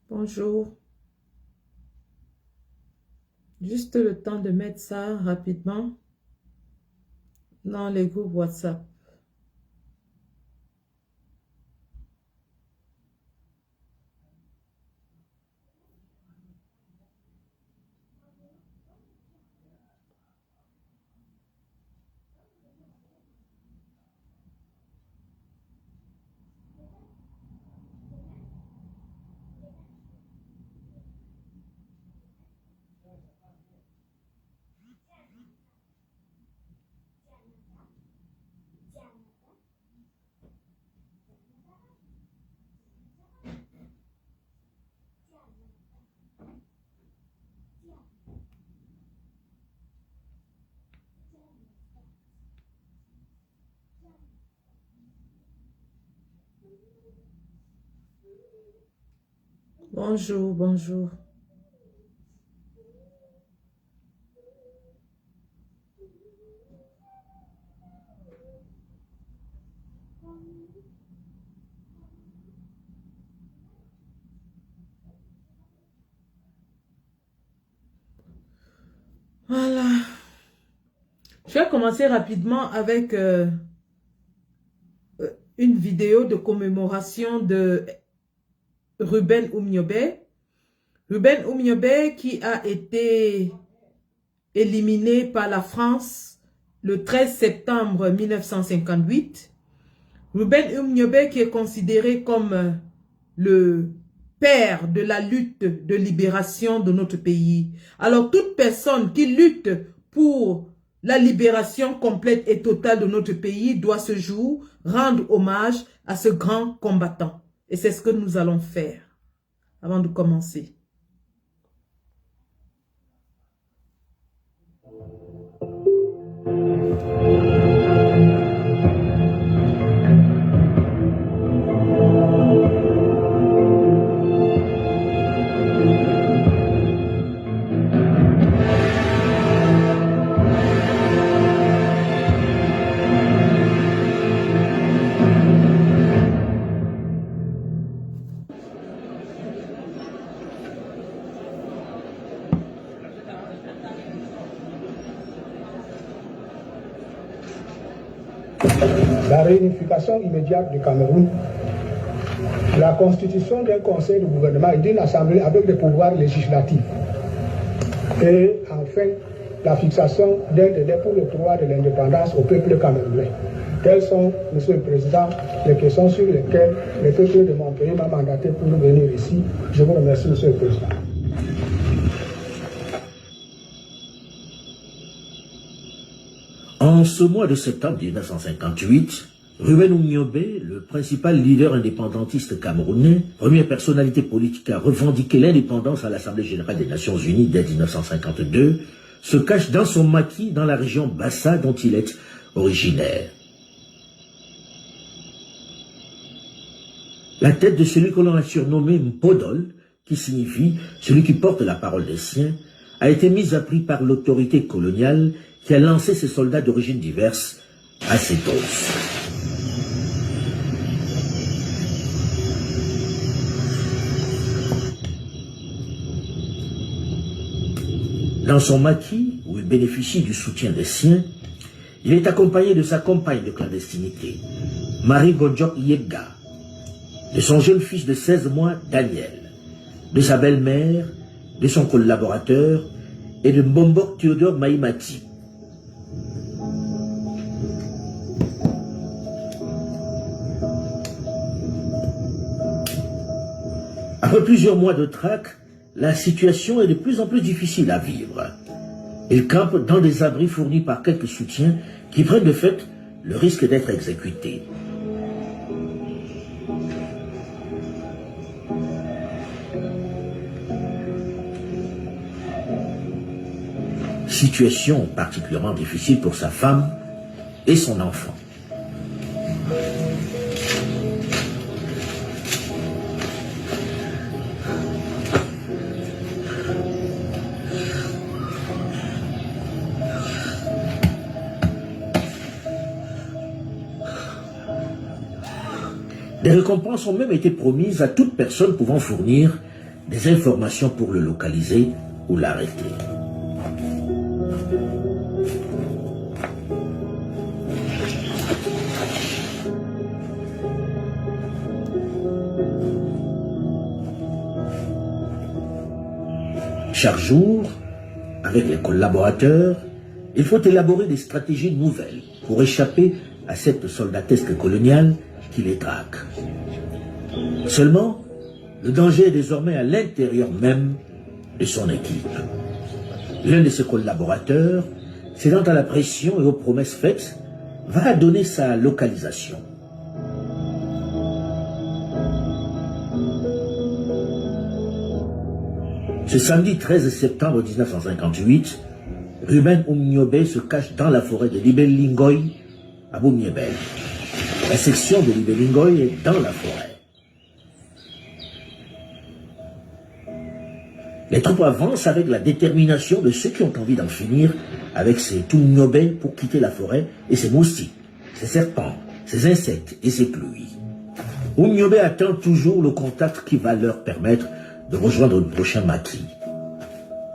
Bonjour. Juste le temps de mettre ça rapidement dans les groupes WhatsApp. Bonjour, bonjour. Voilà. Je vais commencer rapidement avec une vidéo de commémoration de Ruben Oumniobé. Ruben Oumniobé qui a été éliminé par la France le 13 septembre 1958. Ruben Oumniobé qui est considéré comme le père de la lutte de libération de notre pays. Alors toute personne qui lutte pour la libération complète et totale de notre pays doit ce jour rendre hommage à ce grand combattant. Et c'est ce que nous allons faire avant de commencer. La réunification immédiate du Cameroun, la constitution d'un conseil de gouvernement et d'une assemblée avec des pouvoirs législatifs, et enfin la fixation d'un délai pour le droit de l'indépendance au peuple camerounais. Telles sont, Monsieur le Président, les questions sur lesquelles le peuple de mon pays m'a mandaté pour venir ici. Je vous remercie, Monsieur le Président. En ce mois de septembre 1958, Ruben Oumniobé, le principal leader indépendantiste camerounais, première personnalité politique à revendiquer l'indépendance à l'Assemblée générale des Nations unies dès 1952, se cache dans son maquis dans la région Bassa dont il est originaire. La tête de celui que l'on a surnommé Mpodol, qui signifie celui qui porte la parole des siens, a été mise à prix par l'autorité coloniale qui a lancé ses soldats d'origine diverses à Sétos. Dans son maquis, où il bénéficie du soutien des siens, il est accompagné de sa compagne de clandestinité, Marie Gondjok Yega, de son jeune fils de 16 mois, Daniel, de sa belle-mère, de son collaborateur et de Mbombok Théodore Maïmati. Après plusieurs mois de traque, la situation est de plus en plus difficile à vivre. Ils campent dans des abris fournis par quelques soutiens qui prennent de fait le risque d'être exécutés. Situation particulièrement difficile pour sa femme et son enfant. Des récompenses ont même été promises à toute personne pouvant fournir des informations pour le localiser ou l'arrêter. Chaque jour, avec les collaborateurs, il faut élaborer des stratégies nouvelles pour échapper à cette soldatesque coloniale qui les traque. Seulement, le danger est désormais à l'intérieur même de son équipe. L'un de ses collaborateurs, cédant à la pression et aux promesses faites, va donner sa localisation. Ce samedi 13 septembre 1958, Ruben Umniobe se cache dans la forêt de Libellingoy à Bumiebel. La section de Libellingoy est dans la forêt. Les troupes avancent avec la détermination de ceux qui ont envie d'en finir avec ces Umniobe pour quitter la forêt et ses moustiques, ses serpents, ses insectes et ses pluies. Umniobe attend toujours le contact qui va leur permettre de rejoindre le prochain maquis.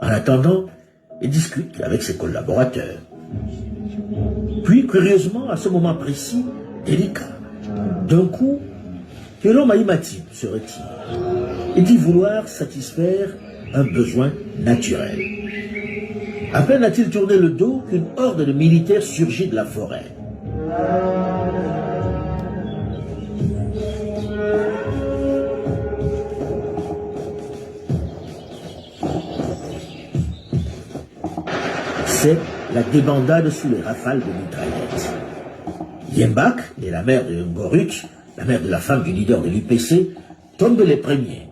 En attendant, il discute avec ses collaborateurs. Puis, curieusement, à ce moment précis, délicat, d'un coup, Théodore Maïmatib se retire et dit vouloir satisfaire un besoin naturel. À peine a-t-il tourné le dos qu'une horde de militaires surgit de la forêt. C'est la débandade sous les rafales de mitraillettes. Yembak et la mère de Ngorut, la mère de la femme du leader de l'UPC, tombent les premiers.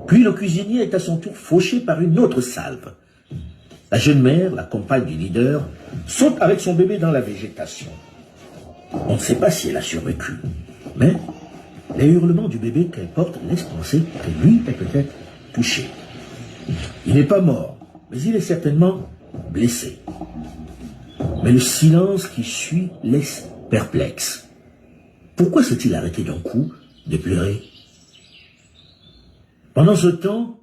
Puis le cuisinier est à son tour fauché par une autre salve. La jeune mère, la compagne du leader, saute avec son bébé dans la végétation. On ne sait pas si elle a survécu, mais les hurlements du bébé qu'elle porte laissent penser que lui est peut-être touché. Il n'est pas mort, mais il est certainement blessé. Mais le silence qui suit laisse perplexe. Pourquoi s'est-il arrêté d'un coup de pleurer? Pendant ce temps,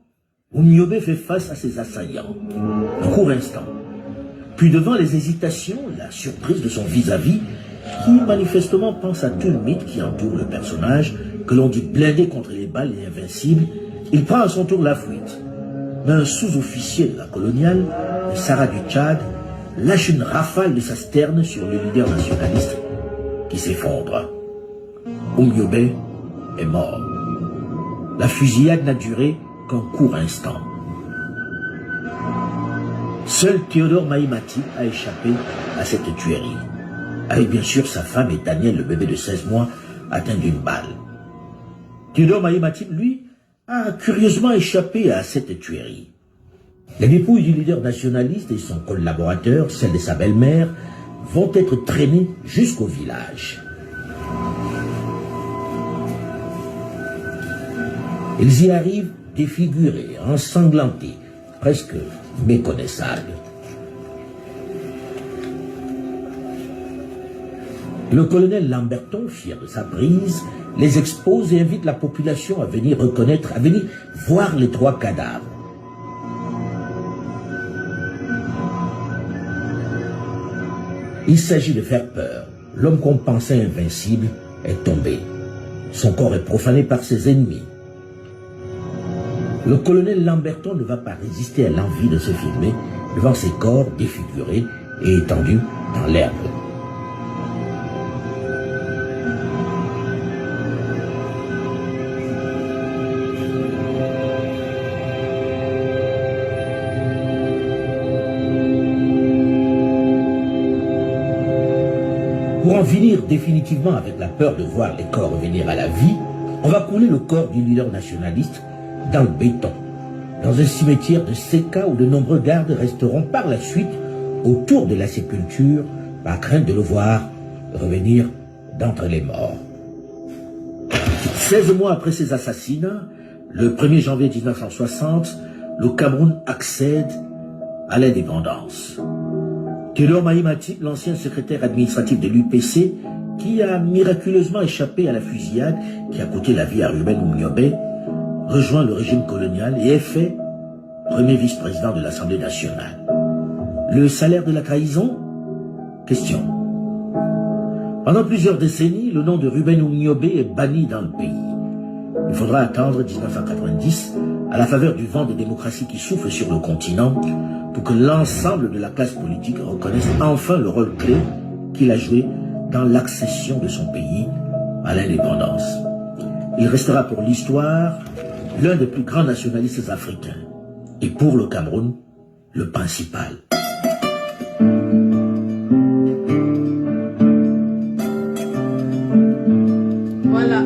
Umniobe fait face à ses assaillants, un court instant. Puis devant les hésitations, la surprise de son vis-à-vis, qui manifestement pense à tout le mythe qui entoure le personnage, que l'on dit blindé contre les balles et invincible, il prend à son tour la fuite. Mais un sous-officier de la coloniale, le Sahara du Tchad, lâche une rafale de sa sterne sur le leader nationaliste qui s'effondre. Umniobe est mort. La fusillade n'a duré qu'un court instant. Seul Théodore Maïmatib a échappé à cette tuerie, avec bien sûr sa femme et Daniel, le bébé de 16 mois, atteint d'une balle. Théodore Maïmatib, lui, a curieusement échappé à cette tuerie. Les dépouilles du leader nationaliste et son collaborateur, celle de sa belle-mère, vont être traînées jusqu'au village. Ils y arrivent défigurés, ensanglantés, presque méconnaissables. Le colonel Lamberton, fier de sa prise, les expose et invite la population à venir reconnaître, à venir voir les 3 cadavres. Il s'agit de faire peur. L'homme qu'on pensait invincible est tombé. Son corps est profané par ses ennemis. Le colonel Lamberton ne va pas résister à l'envie de se filmer devant ces corps défigurés et étendus dans l'herbe. Pour en finir définitivement avec la peur de voir les corps revenir à la vie, on va couler le corps du leader nationaliste dans le béton, dans un cimetière de Seka où de nombreux gardes resteront par la suite autour de la sépulture par crainte de le voir revenir d'entre les morts. 16 mois après ces assassinats, le 1er janvier 1960, le Cameroun accède à l'indépendance. Théodore Maïmatib, l'ancien secrétaire administratif de l'UPC, qui a miraculeusement échappé à la fusillade qui a coûté la vie à Ruben Umniobe, rejoint le régime colonial et est fait premier vice-président de l'Assemblée nationale. Le salaire de la trahison? Question. Pendant plusieurs décennies, le nom de Ruben Oumniobé est banni dans le pays. Il faudra attendre 1990, à la faveur du vent de démocratie qui souffle sur le continent, pour que l'ensemble de la classe politique reconnaisse enfin le rôle clé qu'il a joué dans l'accession de son pays à l'indépendance. Il restera pour l'histoire l'un des plus grands nationalistes africains, et pour le Cameroun, le principal. Voilà.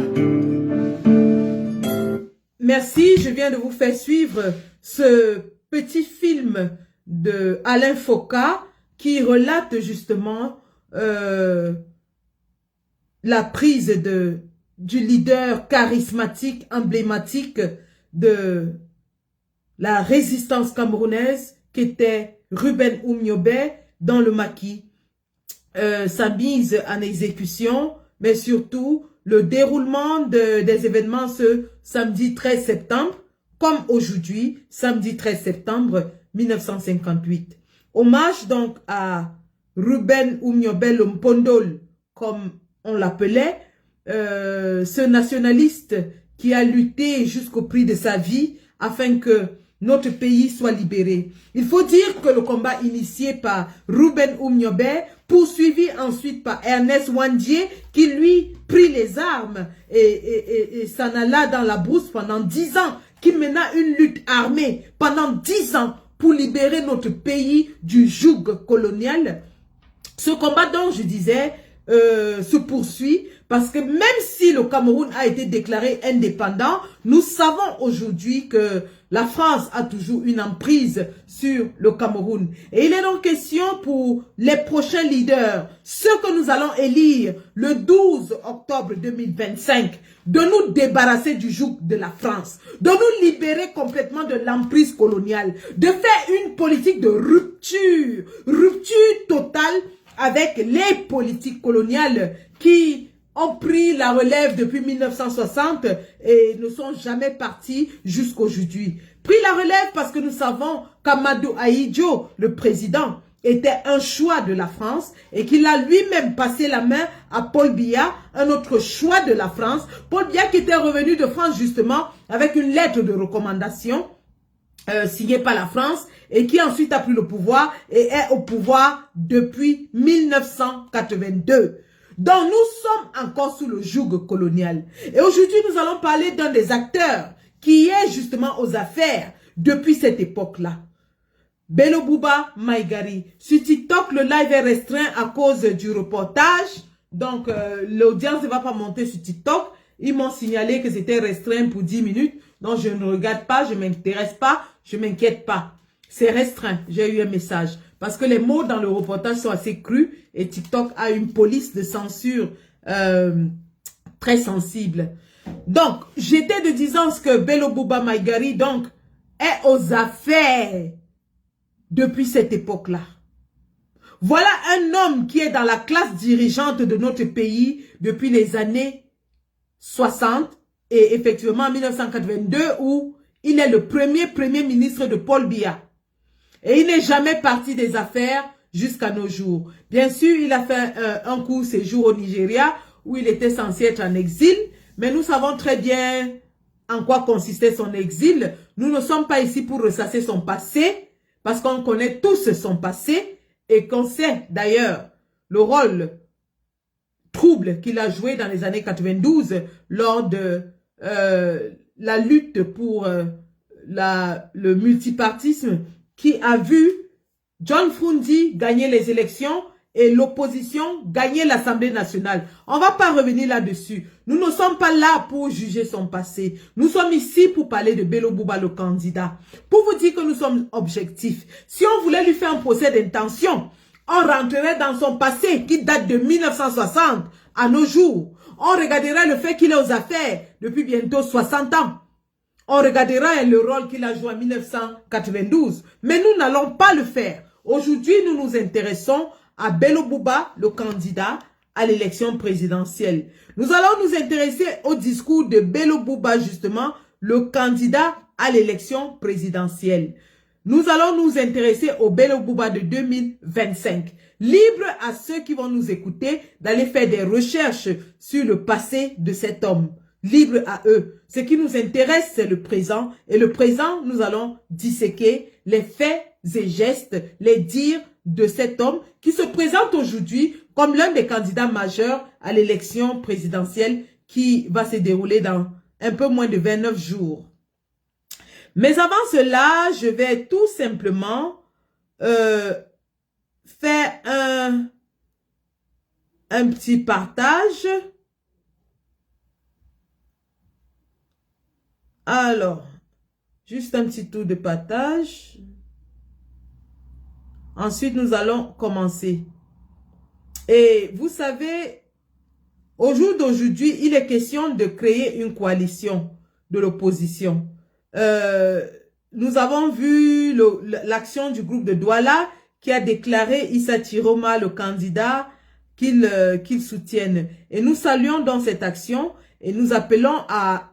Merci, je viens de vous faire suivre ce petit film de Alain Foka qui relate justement la prise du leader charismatique, emblématique de la résistance camerounaise qui était Ruben Oumniobé dans le maquis. Sa mise en exécution, mais surtout le déroulement des événements ce samedi 13 septembre, comme aujourd'hui, samedi 13 septembre 1958. Hommage donc à Ruben Oumniobé Lompondol, comme on l'appelait, ce nationaliste qui a lutté jusqu'au prix de sa vie afin que notre pays soit libéré. Il faut dire que le combat initié par Ruben Oumniobé, poursuivi ensuite par Ernest Ouandié, qui lui prit les armes et s'en alla dans la brousse pendant 10 ans, qui mena une lutte armée pendant 10 ans pour libérer notre pays du joug colonial. Ce combat dont je disais se poursuit parce que même si le Cameroun a été déclaré indépendant, nous savons aujourd'hui que la France a toujours une emprise sur le Cameroun. Et il est donc question pour les prochains leaders, ceux que nous allons élire le 12 octobre 2025, de nous débarrasser du joug de la France, de nous libérer complètement de l'emprise coloniale, de faire une politique de rupture totale avec les politiques coloniales qui ont pris la relève depuis 1960 et ne sont jamais partis jusqu'aujourd'hui. Pris la relève parce que nous savons qu'Amadou Ahidjo, le président, était un choix de la France et qu'il a lui-même passé la main à Paul Biya, un autre choix de la France. Paul Biya qui était revenu de France justement avec une lettre de recommandation signée par la France et qui ensuite a pris le pouvoir et est au pouvoir depuis 1982. Donc nous sommes encore sous le joug colonial. Et aujourd'hui nous allons parler d'un des acteurs qui est justement aux affaires depuis cette époque-là. Bello Bouba Maïgari. Sur TikTok, le live est restreint à cause du reportage. Donc l'audience ne va pas monter sur TikTok. Ils m'ont signalé que c'était restreint pour 10 minutes. Donc je ne regarde pas, je ne m'intéresse pas, je ne m'inquiète pas. C'est restreint, j'ai eu un message. Parce que les mots dans le reportage sont assez crus et TikTok a une police de censure très sensible. Donc, j'étais de disant que Bello Bouba Maïgari donc, est aux affaires depuis cette époque-là. Voilà un homme qui est dans la classe dirigeante de notre pays depuis les années 60 et effectivement en 1982 où il est le premier ministre de Paul Biya. Et il n'est jamais parti des affaires jusqu'à nos jours. Bien sûr, il a fait un court séjour au Nigeria où il était censé être en exil. Mais nous savons très bien en quoi consistait son exil. Nous ne sommes pas ici pour ressasser son passé parce qu'on connaît tous son passé et qu'on sait d'ailleurs le rôle trouble qu'il a joué dans les années 92 lors de la lutte pour le multipartisme qui a vu John Fundi gagner les élections et l'opposition gagner l'Assemblée nationale. On ne va pas revenir là-dessus. Nous ne sommes pas là pour juger son passé. Nous sommes ici pour parler de Bello Bouba, le candidat. Pour vous dire que nous sommes objectifs. Si on voulait lui faire un procès d'intention, on rentrerait dans son passé qui date de 1960 à nos jours. On regarderait le fait qu'il est aux affaires depuis bientôt 60 ans. On regardera le rôle qu'il a joué en 1992. Mais nous n'allons pas le faire. Aujourd'hui, nous nous intéressons à Bello Bouba, le candidat à l'élection présidentielle. Nous allons nous intéresser au discours de Bello Bouba, justement, le candidat à l'élection présidentielle. Nous allons nous intéresser au Bello Bouba de 2025. Libre à ceux qui vont nous écouter d'aller faire des recherches sur le passé de cet homme. Libre à eux. Ce qui nous intéresse, c'est le présent. Et le présent, nous allons disséquer les faits et gestes, les dires de cet homme qui se présente aujourd'hui comme l'un des candidats majeurs à l'élection présidentielle qui va se dérouler dans un peu moins de 29 jours. Mais avant cela, je vais tout simplement faire un petit partage. Alors, juste un petit tour de partage. Ensuite, nous allons commencer. Et vous savez, au jour d'aujourd'hui, il est question de créer une coalition de l'opposition. Nous avons vu l'action du groupe de Douala qui a déclaré Issa Chiroma le candidat qu'ils soutiennent. Et nous saluons dans cette action et nous appelons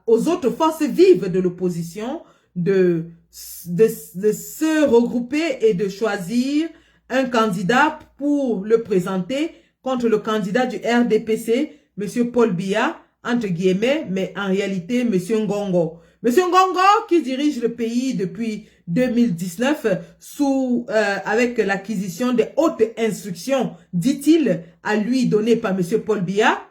aux autres forces vives de l'opposition de se regrouper et de choisir un candidat pour le présenter contre le candidat du RDPC, M. Paul Biya, entre guillemets, mais en réalité, M. Ngongo. M. Ngongo qui dirige le pays depuis 2019 avec l'acquisition des hautes instructions, dit-il, à lui données par M. Paul Biya.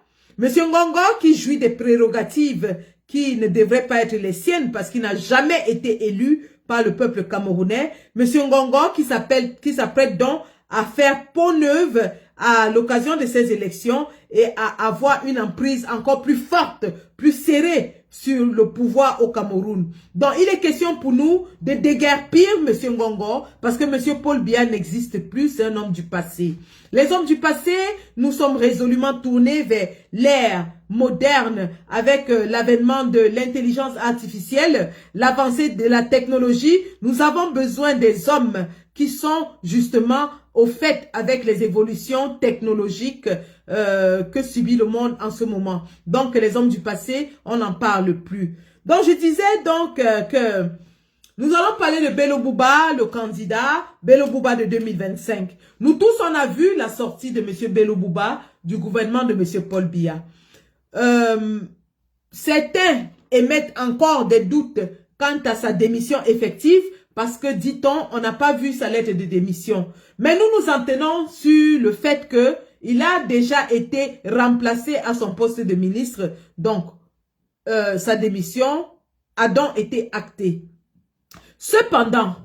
M. Ngongo qui jouit des prérogatives qui ne devraient pas être les siennes parce qu'il n'a jamais été élu par le peuple camerounais. M. Ngongo qui s'apprête donc à faire peau neuve à l'occasion de ces élections et à avoir une emprise encore plus forte, plus serrée sur le pouvoir au Cameroun. Donc, il est question pour nous de déguerpir M. Ngongo parce que M. Paul Biya n'existe plus, c'est un homme du passé. Les hommes du passé, nous sommes résolument tournés vers l'ère moderne avec l'avènement de l'intelligence artificielle, l'avancée de la technologie. Nous avons besoin des hommes qui sont justement au fait avec les évolutions technologiques que subit le monde en ce moment. Donc, les hommes du passé, on n'en parle plus. Donc, je disais donc que nous allons parler de Bello Bouba, le candidat, Bello Bouba de 2025. Nous tous, on a vu la sortie de M. Bello Bouba du gouvernement de M. Paul Biya. Certains émettent encore des doutes quant à sa démission effective parce que, dit-on, on n'a pas vu sa lettre de démission. Mais nous nous en tenons sur le fait que il a déjà été remplacé à son poste de ministre. Donc, sa démission a donc été actée. Cependant,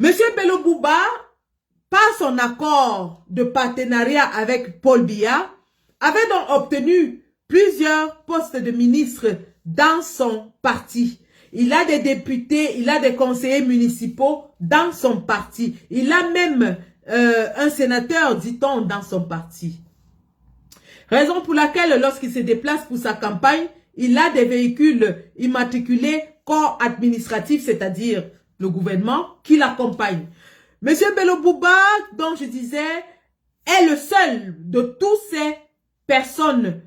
M. Bello Bouba, par son accord de partenariat avec Paul Biya, avait donc obtenu plusieurs postes de ministre dans son parti. Il a des députés, il a des conseillers municipaux dans son parti. Il a même un sénateur, dit-on, dans son parti. Raison pour laquelle, lorsqu'il se déplace pour sa campagne, il a des véhicules immatriculés corps administratif, c'est-à-dire le gouvernement, qui l'accompagne. Monsieur Bello Bouba, dont je disais, est le seul de toutes ces personnes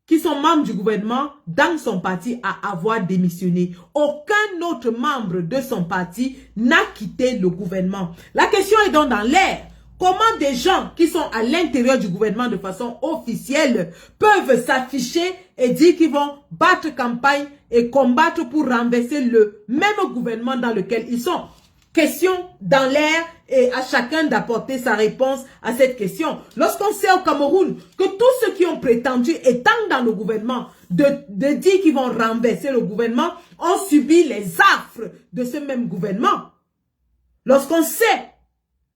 qui sont membres du gouvernement dans son parti à avoir démissionné. Aucun autre membre de son parti n'a quitté le gouvernement. La question est donc dans l'air. Comment des gens qui sont à l'intérieur du gouvernement de façon officielle peuvent s'afficher et dire qu'ils vont battre campagne et combattre pour renverser le même gouvernement dans lequel ils sont? Question dans l'air et à chacun d'apporter sa réponse à cette question. Lorsqu'on sait au Cameroun que tous ceux qui ont prétendu, étant dans le gouvernement, de dire qu'ils vont renverser le gouvernement, ont subi les affres de ce même gouvernement. Lorsqu'on sait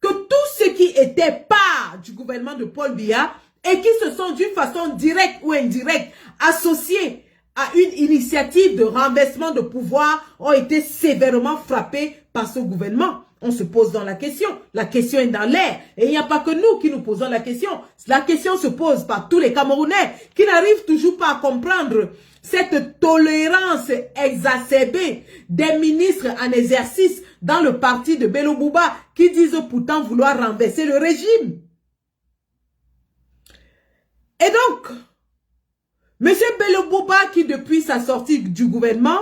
que tous ceux qui étaient part du gouvernement de Paul Biya et qui se sont d'une façon directe ou indirecte associés à une initiative de renversement de pouvoir ont été sévèrement frappés par ce gouvernement. On se pose dans la question. La question est dans l'air. Et il n'y a pas que nous qui nous posons la question. La question se pose par tous les Camerounais qui n'arrivent toujours pas à comprendre cette tolérance exacerbée des ministres en exercice dans le parti de Bello Bouba qui disent pourtant vouloir renverser le régime. Et donc, M. Bello Bouba qui depuis sa sortie du gouvernement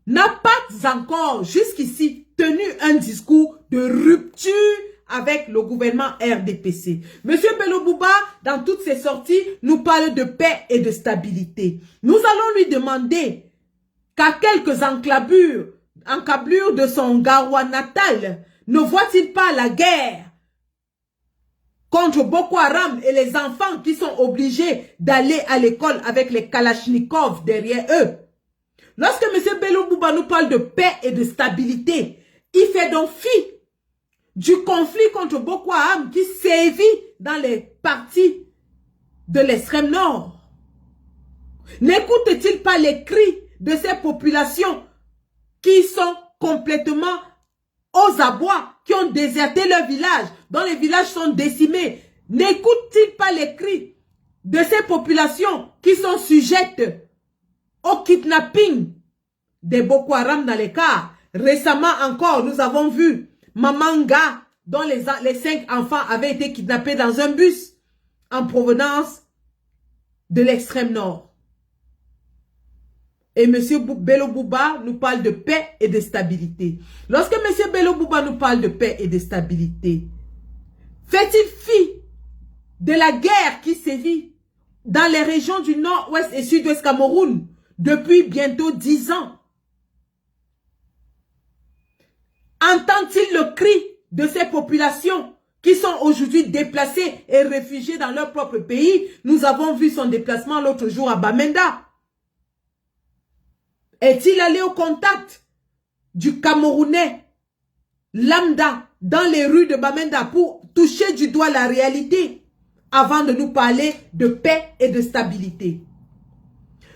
n'a pas encore jusqu'ici tenu un discours de rupture avec le gouvernement RDPC. Monsieur Bello Bouba, dans toutes ses sorties, nous parle de paix et de stabilité. Nous allons lui demander qu'à quelques encablures de son Garoua natal, ne voit-il pas la guerre contre Boko Haram et les enfants qui sont obligés d'aller à l'école avec les Kalachnikov derrière eux? Lorsque M. Bello Bouba nous parle de paix et de stabilité, il fait donc fi du conflit contre Boko Haram qui sévit dans les parties de l'extrême nord. N'écoute-t-il pas les cris de ces populations qui sont complètement aux abois, qui ont déserté leur village, dont les villages sont décimés? N'écoute-t-il pas les cris de ces populations qui sont sujettes au kidnapping des Boko Haram dans les cars? Récemment encore, nous avons vu Mamanga, dont les 5 enfants avaient été kidnappés dans un bus en provenance de l'extrême nord. Et M. Bello Bouba nous parle de paix et de stabilité. Lorsque M. Bello Bouba nous parle de paix et de stabilité, fait-il fi de la guerre qui sévit dans les régions du nord-ouest et sud-ouest Cameroun depuis bientôt 10 ans? Entend-il le cri de ces populations qui sont aujourd'hui déplacées et réfugiées dans leur propre pays? Nous avons vu son déplacement l'autre jour à Bamenda. Est-il allé au contact du Camerounais lambda dans les rues de Bamenda pour toucher du doigt la réalité avant de nous parler de paix et de stabilité?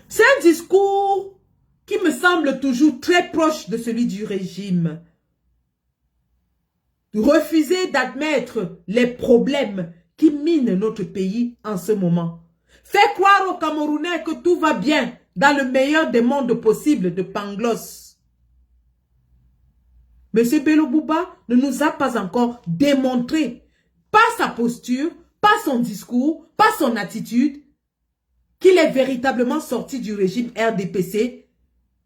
C'est un discours qui me semble toujours très proche de celui du régime. Refuser d'admettre les problèmes qui minent notre pays en ce moment. Faire croire aux Camerounais que tout va bien dans le meilleur des mondes possibles de Pangloss. M. Bello Bouba ne nous a pas encore démontré, par sa posture, par son discours, par son attitude, qu'il est véritablement sorti du régime RDPC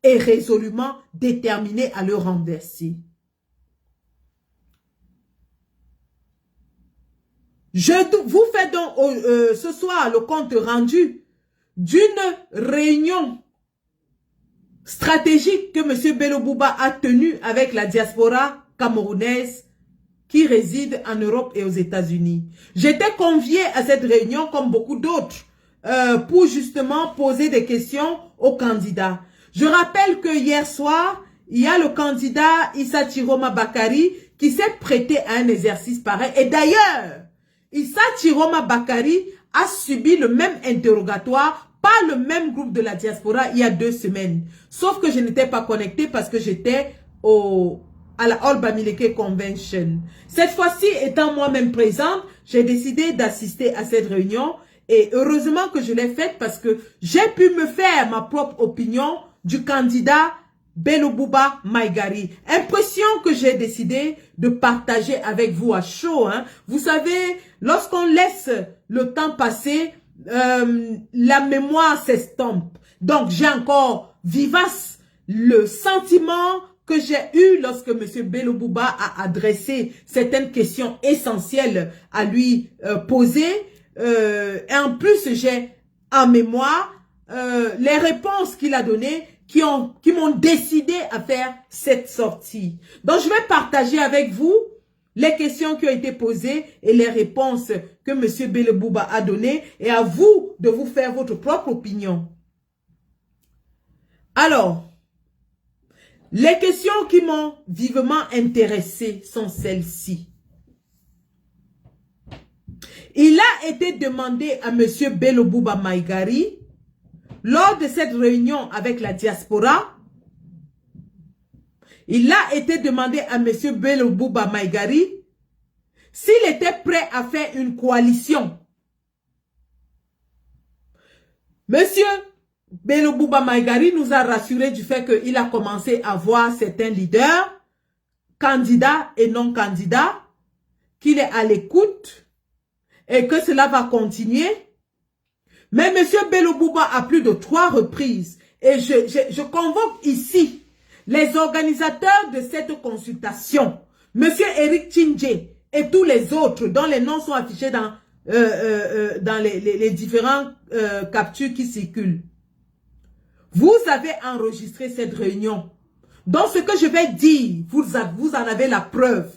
et résolument déterminé à le renverser. Je vous fais donc ce soir le compte rendu d'une réunion stratégique que M. Bello Bouba a tenue avec la diaspora camerounaise qui réside en Europe et aux États-Unis. J'étais convié à cette réunion, comme beaucoup d'autres, pour justement poser des questions aux candidats. Je rappelle que hier soir, il y a le candidat Issa Chiroma Bakari qui s'est prêté à un exercice pareil. Et d'ailleurs, Issa Chiroma Bakari a subi le même interrogatoire par le même groupe de la diaspora il y a 2 semaines. Sauf que je n'étais pas connectée parce que j'étais à la All Bamileke Convention. Cette fois-ci, étant moi-même présente, j'ai décidé d'assister à cette réunion. Et heureusement que je l'ai faite parce que j'ai pu me faire ma propre opinion du candidat Bello Bouba Maïgari. Impression que j'ai décidé de partager avec vous à chaud. Hein. Vous savez, lorsqu'on laisse le temps passer, la mémoire s'estompe. Donc, j'ai encore vivace le sentiment que j'ai eu lorsque M. Bello Bouba a adressé certaines questions essentielles à lui poser. Et en plus, j'ai en mémoire les réponses qu'il a données qui m'ont décidé à faire cette sortie. Donc, je vais partager avec vous les questions qui ont été posées et les réponses que M. Bello Bouba a données et à vous de vous faire votre propre opinion. Alors, les questions qui m'ont vivement intéressé sont celles-ci. Il a été demandé à M. Bello Bouba Maïgari, lors de cette réunion avec la diaspora, il a été demandé à M. Bello Bouba Maïgari s'il était prêt à faire une coalition. M. Bello Bouba Maïgari nous a rassuré du fait qu'il a commencé à voir certains leaders, candidats et non candidats, qu'il est à l'écoute et que cela va continuer. Mais M. Bello Bouba, à plus de 3 reprises, et je convoque ici les organisateurs de cette consultation, M. Eric Tchindje et tous les autres dont les noms sont affichés dans les différents captures qui circulent, vous avez enregistré cette réunion. Donc ce que je vais dire, vous en avez la preuve.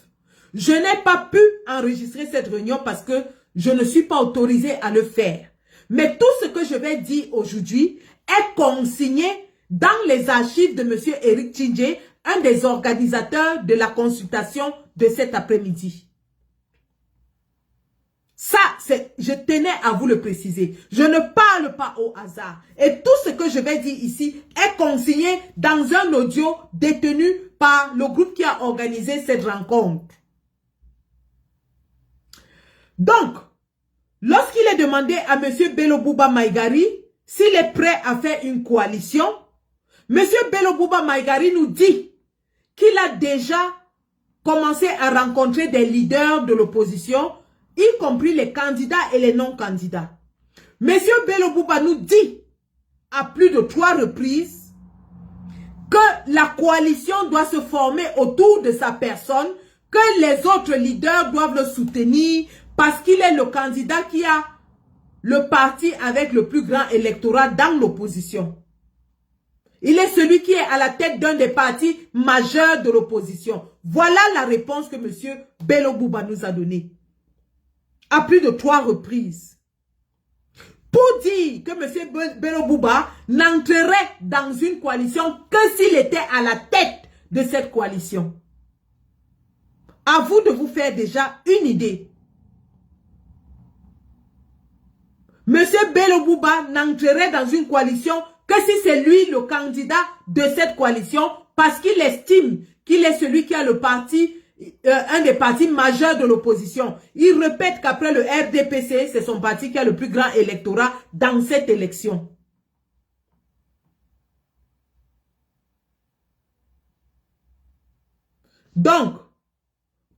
Je n'ai pas pu enregistrer cette réunion parce que je ne suis pas autorisé à le faire. Mais tout ce que je vais dire aujourd'hui est consigné dans les archives de M. Eric Tchindje, un des organisateurs de la consultation de cet après-midi. Ça, je tenais à vous le préciser. Je ne parle pas au hasard. Et tout ce que je vais dire ici est consigné dans un audio détenu par le groupe qui a organisé cette rencontre. Donc, lorsqu'il est demandé à M. Bello Bouba Maïgari s'il est prêt à faire une coalition, M. Bello Bouba Maïgari nous dit qu'il a déjà commencé à rencontrer des leaders de l'opposition, y compris les candidats et les non-candidats. M. Bello Bouba nous dit à plus de 3 reprises que la coalition doit se former autour de sa personne, que les autres leaders doivent le soutenir parce qu'il est le candidat qui a le parti avec le plus grand électorat dans l'opposition. Il est celui qui est à la tête d'un des partis majeurs de l'opposition. Voilà la réponse que M. Bello Bouba nous a donnée. À plus de 3 reprises. Pour dire que M. Bello Bouba n'entrerait dans une coalition que s'il était à la tête de cette coalition. À vous de vous faire déjà une idée. M. Bello Bouba n'entrerait dans une coalition que si c'est lui le candidat de cette coalition parce qu'il estime qu'il est celui qui a le parti, un des partis majeurs de l'opposition. Il répète qu'après le RDPC, c'est son parti qui a le plus grand électorat dans cette élection. Donc,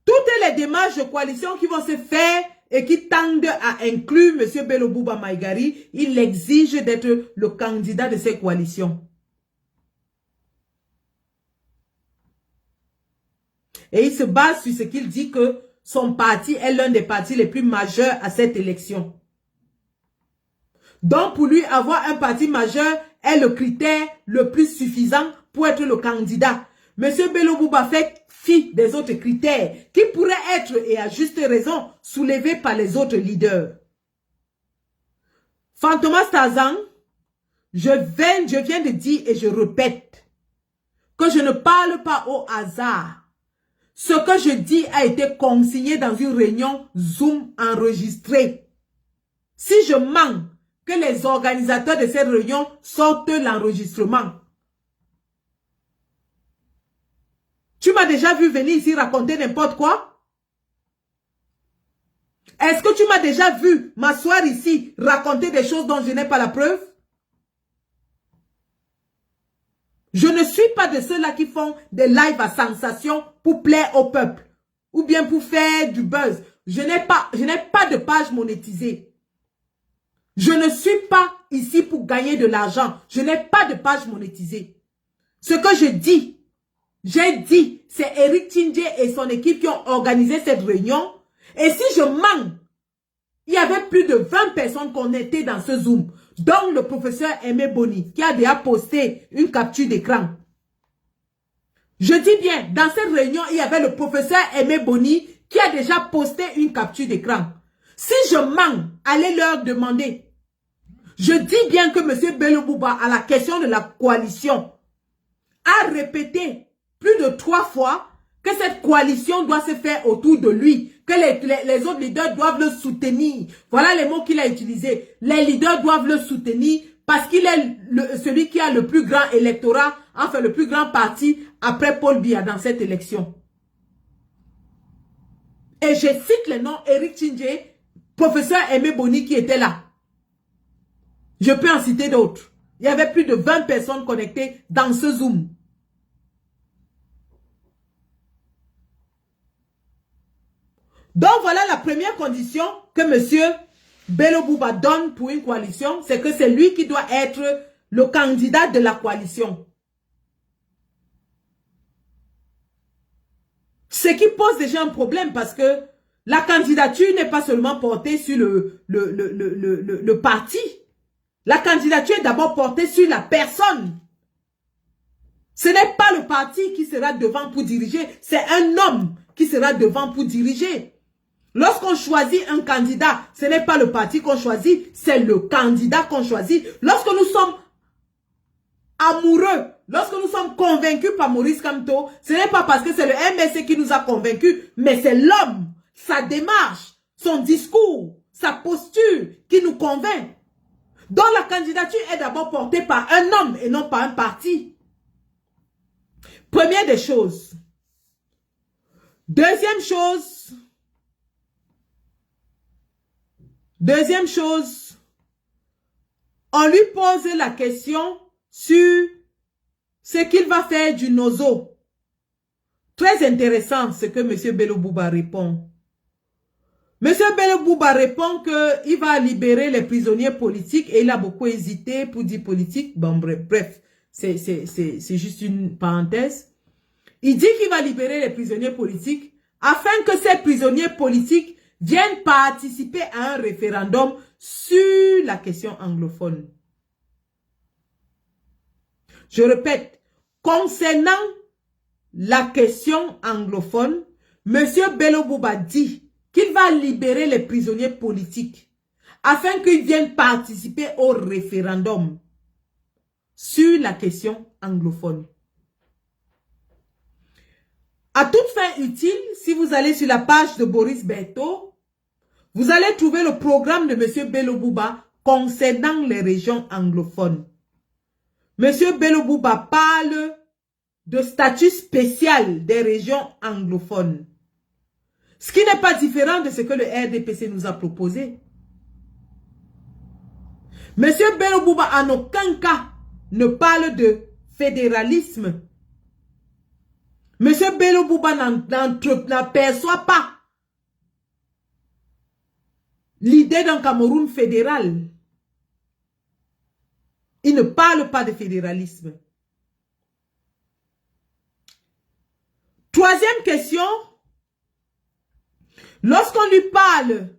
toutes les démarches de coalition qui vont se faire et qui tendent à inclure M. Bello Bouba Maïgari, il exige d'être le candidat de ces coalitions. Et il se base sur ce qu'il dit que son parti est l'un des partis les plus majeurs à cette élection. Donc pour lui, avoir un parti majeur est le critère le plus suffisant pour être le candidat. M. Bello Bouba fait fi des autres critères qui pourraient être, et à juste raison, soulevés par les autres leaders. Fantomas Tarzan, je viens de dire et je répète que je ne parle pas au hasard. Ce que je dis a été consigné dans une réunion Zoom enregistrée. Si je mens, que les organisateurs de cette réunion sortent l'enregistrement. Tu m'as déjà vu venir ici raconter n'importe quoi? Est-ce que tu m'as déjà vu m'asseoir ici raconter des choses dont je n'ai pas la preuve? Je ne suis pas de ceux-là qui font des lives à sensation pour plaire au peuple ou bien pour faire du buzz. Je n'ai pas de page monétisée. Je ne suis pas ici pour gagner de l'argent. Je n'ai pas de page monétisée. Ce que je dis, j'ai dit, c'est Eric Tchindje et son équipe qui ont organisé cette réunion. Et si je mens, il y avait plus de 20 personnes connectées dans ce Zoom, dont le professeur Aimé Boni, qui a déjà posté une capture d'écran. Je dis bien, dans cette réunion, il y avait le professeur Aimé Boni, qui a déjà posté une capture d'écran. Si je mens, allez leur demander. Je dis bien que M. Bello Bouba, à la question de la coalition, a répété plus de 3 fois que cette coalition doit se faire autour de lui, que les autres leaders doivent le soutenir. Voilà les mots qu'il a utilisés. Les leaders doivent le soutenir parce qu'il est celui qui a le plus grand électorat, enfin le plus grand parti après Paul Biya dans cette élection. Et je cite les noms Eric Tchindje, professeur Aimé Boni qui était là. Je peux en citer d'autres. Il y avait plus de 20 personnes connectées dans ce Zoom. Donc voilà la première condition que M. Bello Bouba donne pour une coalition, c'est que c'est lui qui doit être le candidat de la coalition. Ce qui pose déjà un problème parce que la candidature n'est pas seulement portée sur le parti. La candidature est d'abord portée sur la personne. Ce n'est pas le parti qui sera devant pour diriger, c'est un homme qui sera devant pour diriger. Lorsqu'on choisit un candidat, ce n'est pas le parti qu'on choisit, c'est le candidat qu'on choisit. Lorsque nous sommes amoureux, lorsque nous sommes convaincus par Maurice Kamto, ce n'est pas parce que c'est le MSC qui nous a convaincus, mais c'est l'homme, sa démarche, son discours, sa posture qui nous convainc. Donc la candidature est d'abord portée par un homme et non par un parti. Première des choses. Deuxième chose, on lui pose la question sur ce qu'il va faire du Nozo. Très intéressant ce que M. Bello Bouba répond. M. Bello Bouba répond qu'il va libérer les prisonniers politiques et il a beaucoup hésité pour dire politique. Bon, bref, c'est juste une parenthèse. Il dit qu'il va libérer les prisonniers politiques afin que ces prisonniers politiques viennent participer à un référendum sur la question anglophone. Je répète, concernant la question anglophone, M. Bello Bouba dit qu'il va libérer les prisonniers politiques afin qu'ils viennent participer au référendum sur la question anglophone. À toute fin utile, si vous allez sur la page de Boris Berthaud, vous allez trouver le programme de M. Bello Bouba concernant les régions anglophones. M. Bello Bouba parle de statut spécial des régions anglophones. Ce qui n'est pas différent de ce que le RDPC nous a proposé. M. Bello Bouba en aucun cas ne parle de fédéralisme. M. Bello Bouba n'aperçoit pas l'idée d'un Cameroun fédéral. Il ne parle pas de fédéralisme. Troisième question. Lorsqu'on lui parle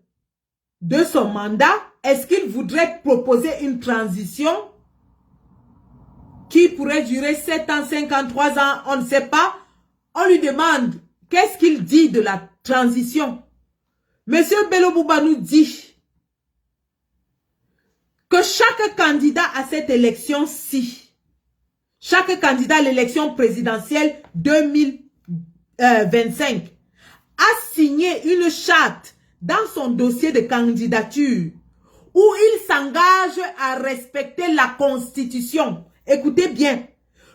de son mandat, est-ce qu'il voudrait proposer une transition qui pourrait durer 7 ans, 53 ans, on ne sait pas. On lui demande qu'est-ce qu'il dit de la transition. Monsieur Bello Bouba nous dit que chaque candidat à cette élection-ci, chaque candidat à l'élection présidentielle 2025 a signé une charte dans son dossier de candidature où il s'engage à respecter la Constitution. Écoutez bien,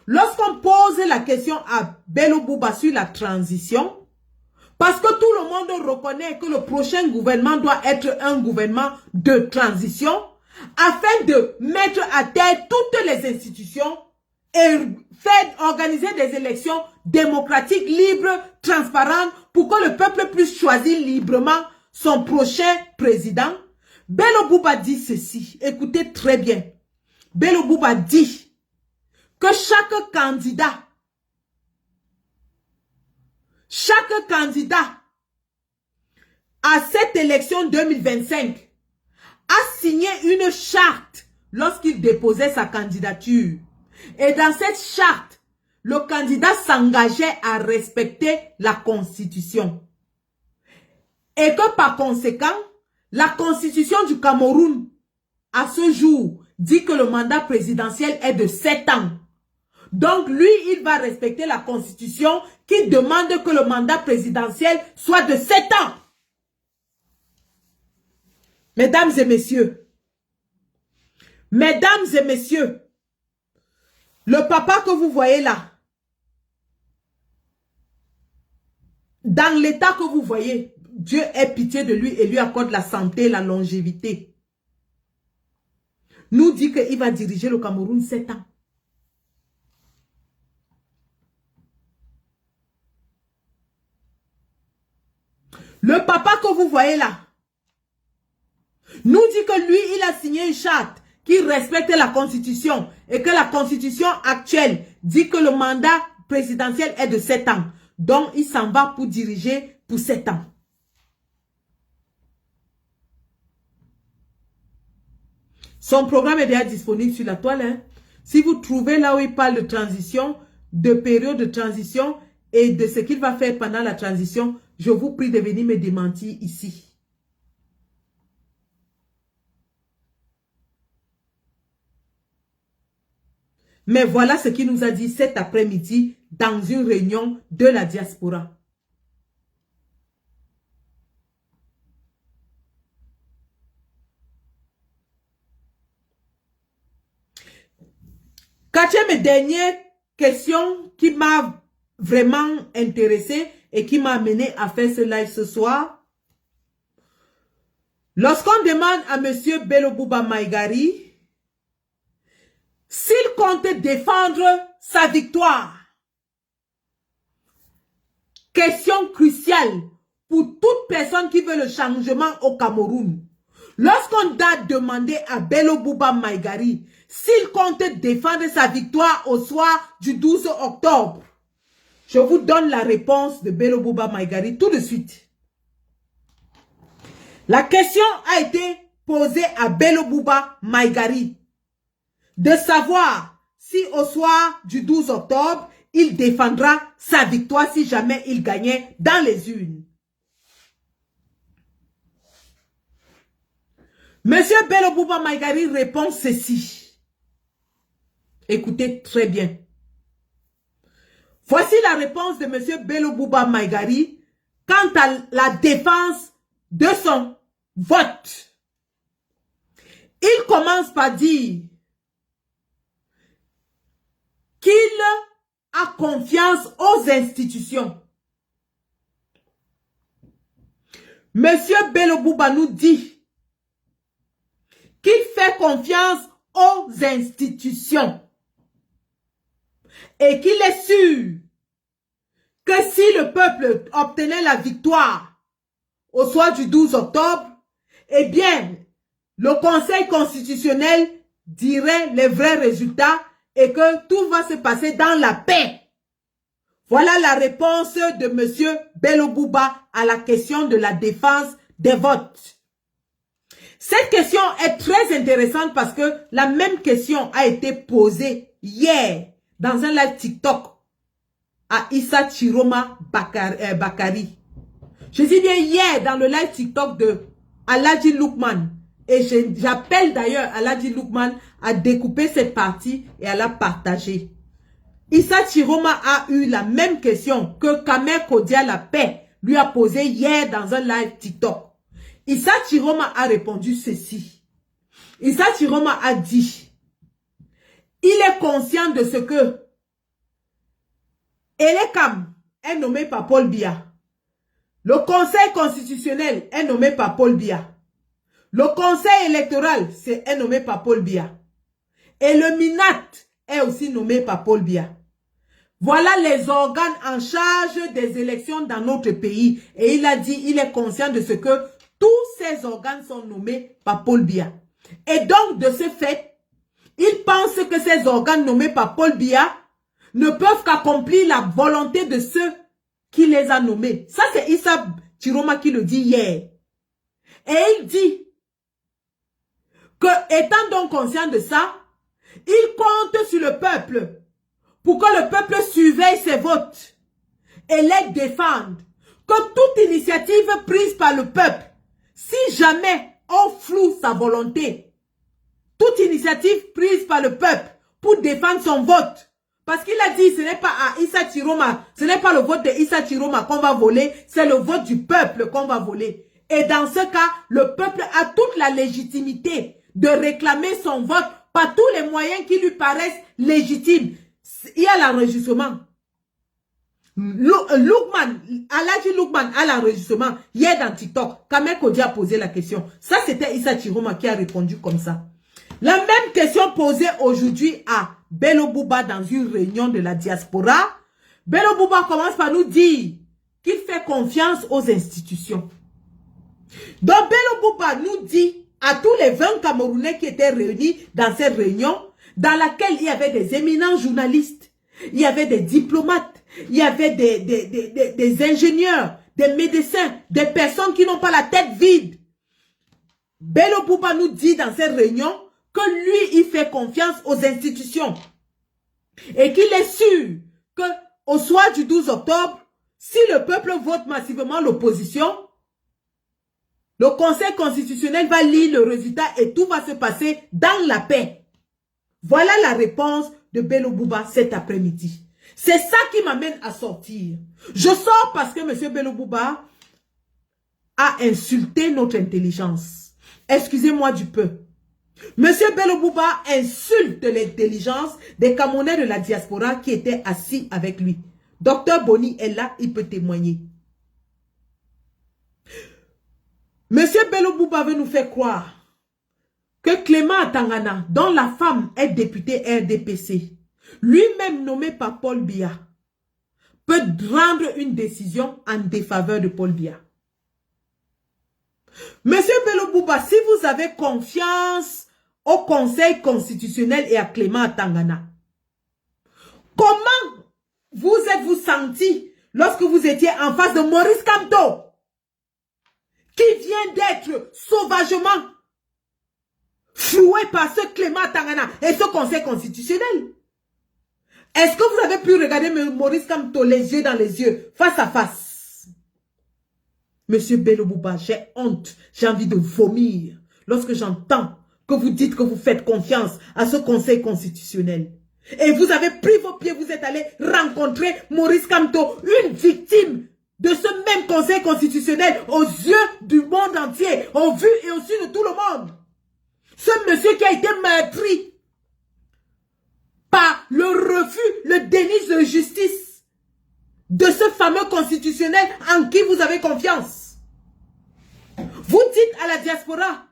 lorsqu'on pose la question à Bello Bouba sur la transition, parce que tout le monde reconnaît que le prochain gouvernement doit être un gouvernement de transition, afin de mettre à terre toutes les institutions et organiser des élections démocratiques, libres, transparentes, pour que le peuple puisse choisir librement son prochain président. Bello Bouba dit ceci, écoutez très bien. Bello Bouba dit que chaque candidat à cette élection 2025 a signé une charte lorsqu'il déposait sa candidature. Et dans cette charte, le candidat s'engageait à respecter la Constitution. Et que par conséquent, la Constitution du Cameroun, à ce jour, dit que le mandat présidentiel est de 7 ans. Donc lui, il va respecter la Constitution qui demande que le mandat présidentiel soit de 7 ans. Mesdames et messieurs, le papa que vous voyez là, dans l'état que vous voyez, Dieu ait pitié de lui et lui accorde la santé, la longévité, nous dit qu'il va diriger le Cameroun 7 ans. Le papa que vous voyez là, nous dit que lui, il a signé une charte qui respecte la Constitution et que la Constitution actuelle dit que le mandat présidentiel est de 7 ans. dont il s'en va pour diriger pour 7 ans. Son programme est déjà disponible sur la toile. Hein. Si vous trouvez là où il parle de transition, de période de transition et de ce qu'il va faire pendant la transition, je vous prie de venir me démentir ici. Mais voilà ce qu'il nous a dit cet après-midi dans une réunion de la diaspora. Quatrième et dernière question qui m'a vraiment intéressée et qui m'a amené à faire ce live ce soir. Lorsqu'on demande à M. Bello Bouba Maïgari s'il compte défendre sa victoire, question cruciale pour toute personne qui veut le changement au Cameroun. Lorsqu'on a demandé à Bello Bouba Maïgari s'il compte défendre sa victoire au soir du 12 octobre, je vous donne la réponse de Bello Bouba Maïgari tout de suite. La question a été posée à Bello Bouba Maïgari de savoir si au soir du 12 octobre, il défendra sa victoire si jamais il gagnait dans les urnes. Monsieur Bello Bouba Maïgari répond ceci. Écoutez très bien. Voici la réponse de Monsieur Bello Bouba Maïgari quant à la défense de son vote. Il commence par dire qu'il a confiance aux institutions. Monsieur Bello Bouba nous dit qu'il fait confiance aux institutions et qu'il est sûr que si le peuple obtenait la victoire au soir du 12 octobre, eh bien, le Conseil constitutionnel dirait les vrais résultats et que tout va se passer dans la paix. Voilà la réponse de M. Bello Bouba à la question de la défense des votes. Cette question est très intéressante parce que la même question a été posée hier dans un live TikTok à Issa Chiroma Bakari. Je dis bien hier dans le live TikTok de Aladji Loukman. Et j'appelle d'ailleurs Aladji Loukman à découper cette partie et à la partager. Issa Chiroma a eu la même question que Kamer Kodia La Paix lui a posée hier dans un live TikTok. Issa Chiroma a répondu ceci. Issa Chiroma a dit, il est conscient de ce que Elekam est nommé par Paul Biya. Le Conseil constitutionnel est nommé par Paul Biya. Le Conseil électoral est nommé par Paul Biya. Et le MINAT est aussi nommé par Paul Biya. Voilà les organes en charge des élections dans notre pays. Et il a dit, il est conscient de ce que tous ces organes sont nommés par Paul Biya. Et donc, de ce fait, il pense que ces organes nommés par Paul Biya ne peuvent qu'accomplir la volonté de ceux qui les a nommés. Ça, c'est Issa Chiroma qui le dit hier. Et il dit que, étant donc conscient de ça, il compte sur le peuple pour que le peuple surveille ses votes et les défende. Que toute initiative prise par le peuple, si jamais on floue sa volonté, toute initiative prise par le peuple pour défendre son vote, parce qu'il a dit ce n'est pas à Issa Chiroma, ce n'est pas le vote de Issa Chiroma qu'on va voler, c'est le vote du peuple qu'on va voler. Et dans ce cas, le peuple a toute la légitimité de réclamer son vote par tous les moyens qui lui paraissent légitimes. Il y a l'enregistrement. Aladji Loukman a l'enregistrement hier dans TikTok. Kamer Kodia a posé la question. Ça, c'était Issa Chiroma qui a répondu comme ça. La même question posée aujourd'hui à Bello Bouba dans une réunion de la diaspora. Bello Bouba commence par nous dire qu'il fait confiance aux institutions. Donc Bello Bouba nous dit à tous les 20 Camerounais qui étaient réunis dans cette réunion, dans laquelle il y avait des éminents journalistes, il y avait des diplomates, il y avait des ingénieurs, des médecins, des personnes qui n'ont pas la tête vide. Bello Bouba nous dit dans cette réunion que lui, il fait confiance aux institutions. Et qu'il est sûr qu'au soir du 12 octobre, si le peuple vote massivement l'opposition, le Conseil constitutionnel va lire le résultat et tout va se passer dans la paix. Voilà la réponse de Bello Bouba cet après-midi. C'est ça qui m'amène à sortir. Je sors parce que M. Bello Bouba a insulté notre intelligence. Excusez-moi du peu. M. Bello Bouba insulte l'intelligence des Camerounais de la diaspora qui étaient assis avec lui. Docteur Boni est là, il peut témoigner. M. Bello Bouba veut nous faire croire que Clément Tangana, dont la femme est députée RDPC, lui-même nommé par Paul Biya, peut rendre une décision en défaveur de Paul Biya. Monsieur Bello Bouba, si vous avez confiance au Conseil constitutionnel et à Clément Tangana, comment vous êtes-vous senti lorsque vous étiez en face de Maurice Kamto, qui vient d'être sauvagement floué par ce Clément Tangana et ce Conseil constitutionnel? Est-ce que vous avez pu regarder Maurice Kamto les yeux dans les yeux, face à face? Monsieur Bello Bouba, j'ai honte, j'ai envie de vomir lorsque j'entends que vous dites que vous faites confiance à ce Conseil constitutionnel. Et vous avez pris vos pieds, vous êtes allé rencontrer Maurice Kamto, une victime de ce même Conseil constitutionnel aux yeux du monde entier, au vu et au su de tout le monde. Ce monsieur qui a été meurtri par le refus, le déni de justice de ce fameux constitutionnel en qui vous avez confiance. Vous dites à la diaspora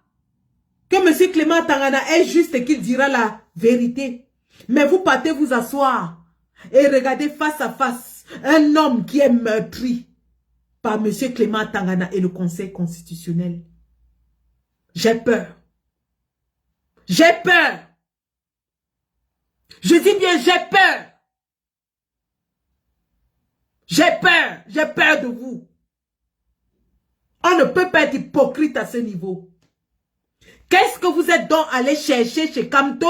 que M. Clément Tangana est juste et qu'il dira la vérité. Mais vous partez vous asseoir et regardez face à face un homme qui est meurtri par M. Clément Tangana et le Conseil constitutionnel. J'ai peur. J'ai peur. Je dis bien j'ai peur. J'ai peur de vous. On ne peut pas être hypocrite à ce niveau. Qu'est-ce que vous êtes donc allé chercher chez Kamto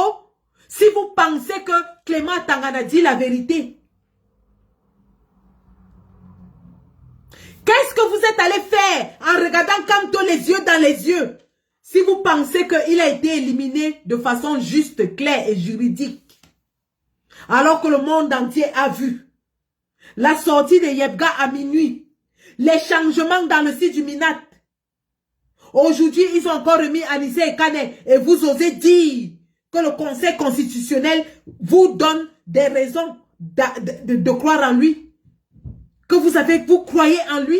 si vous pensez que Clément Tangana dit la vérité? Qu'est-ce que vous êtes allé faire en regardant Kamto les yeux dans les yeux si vous pensez qu'il a été éliminé de façon juste, claire et juridique? Alors que le monde entier a vu la sortie de Yebga à minuit, les changements dans le site du Minat. Aujourd'hui, ils ont encore remis Anissé et Kane et vous osez dire que le Conseil constitutionnel vous donne des raisons de croire en lui. Que vous croyez en lui.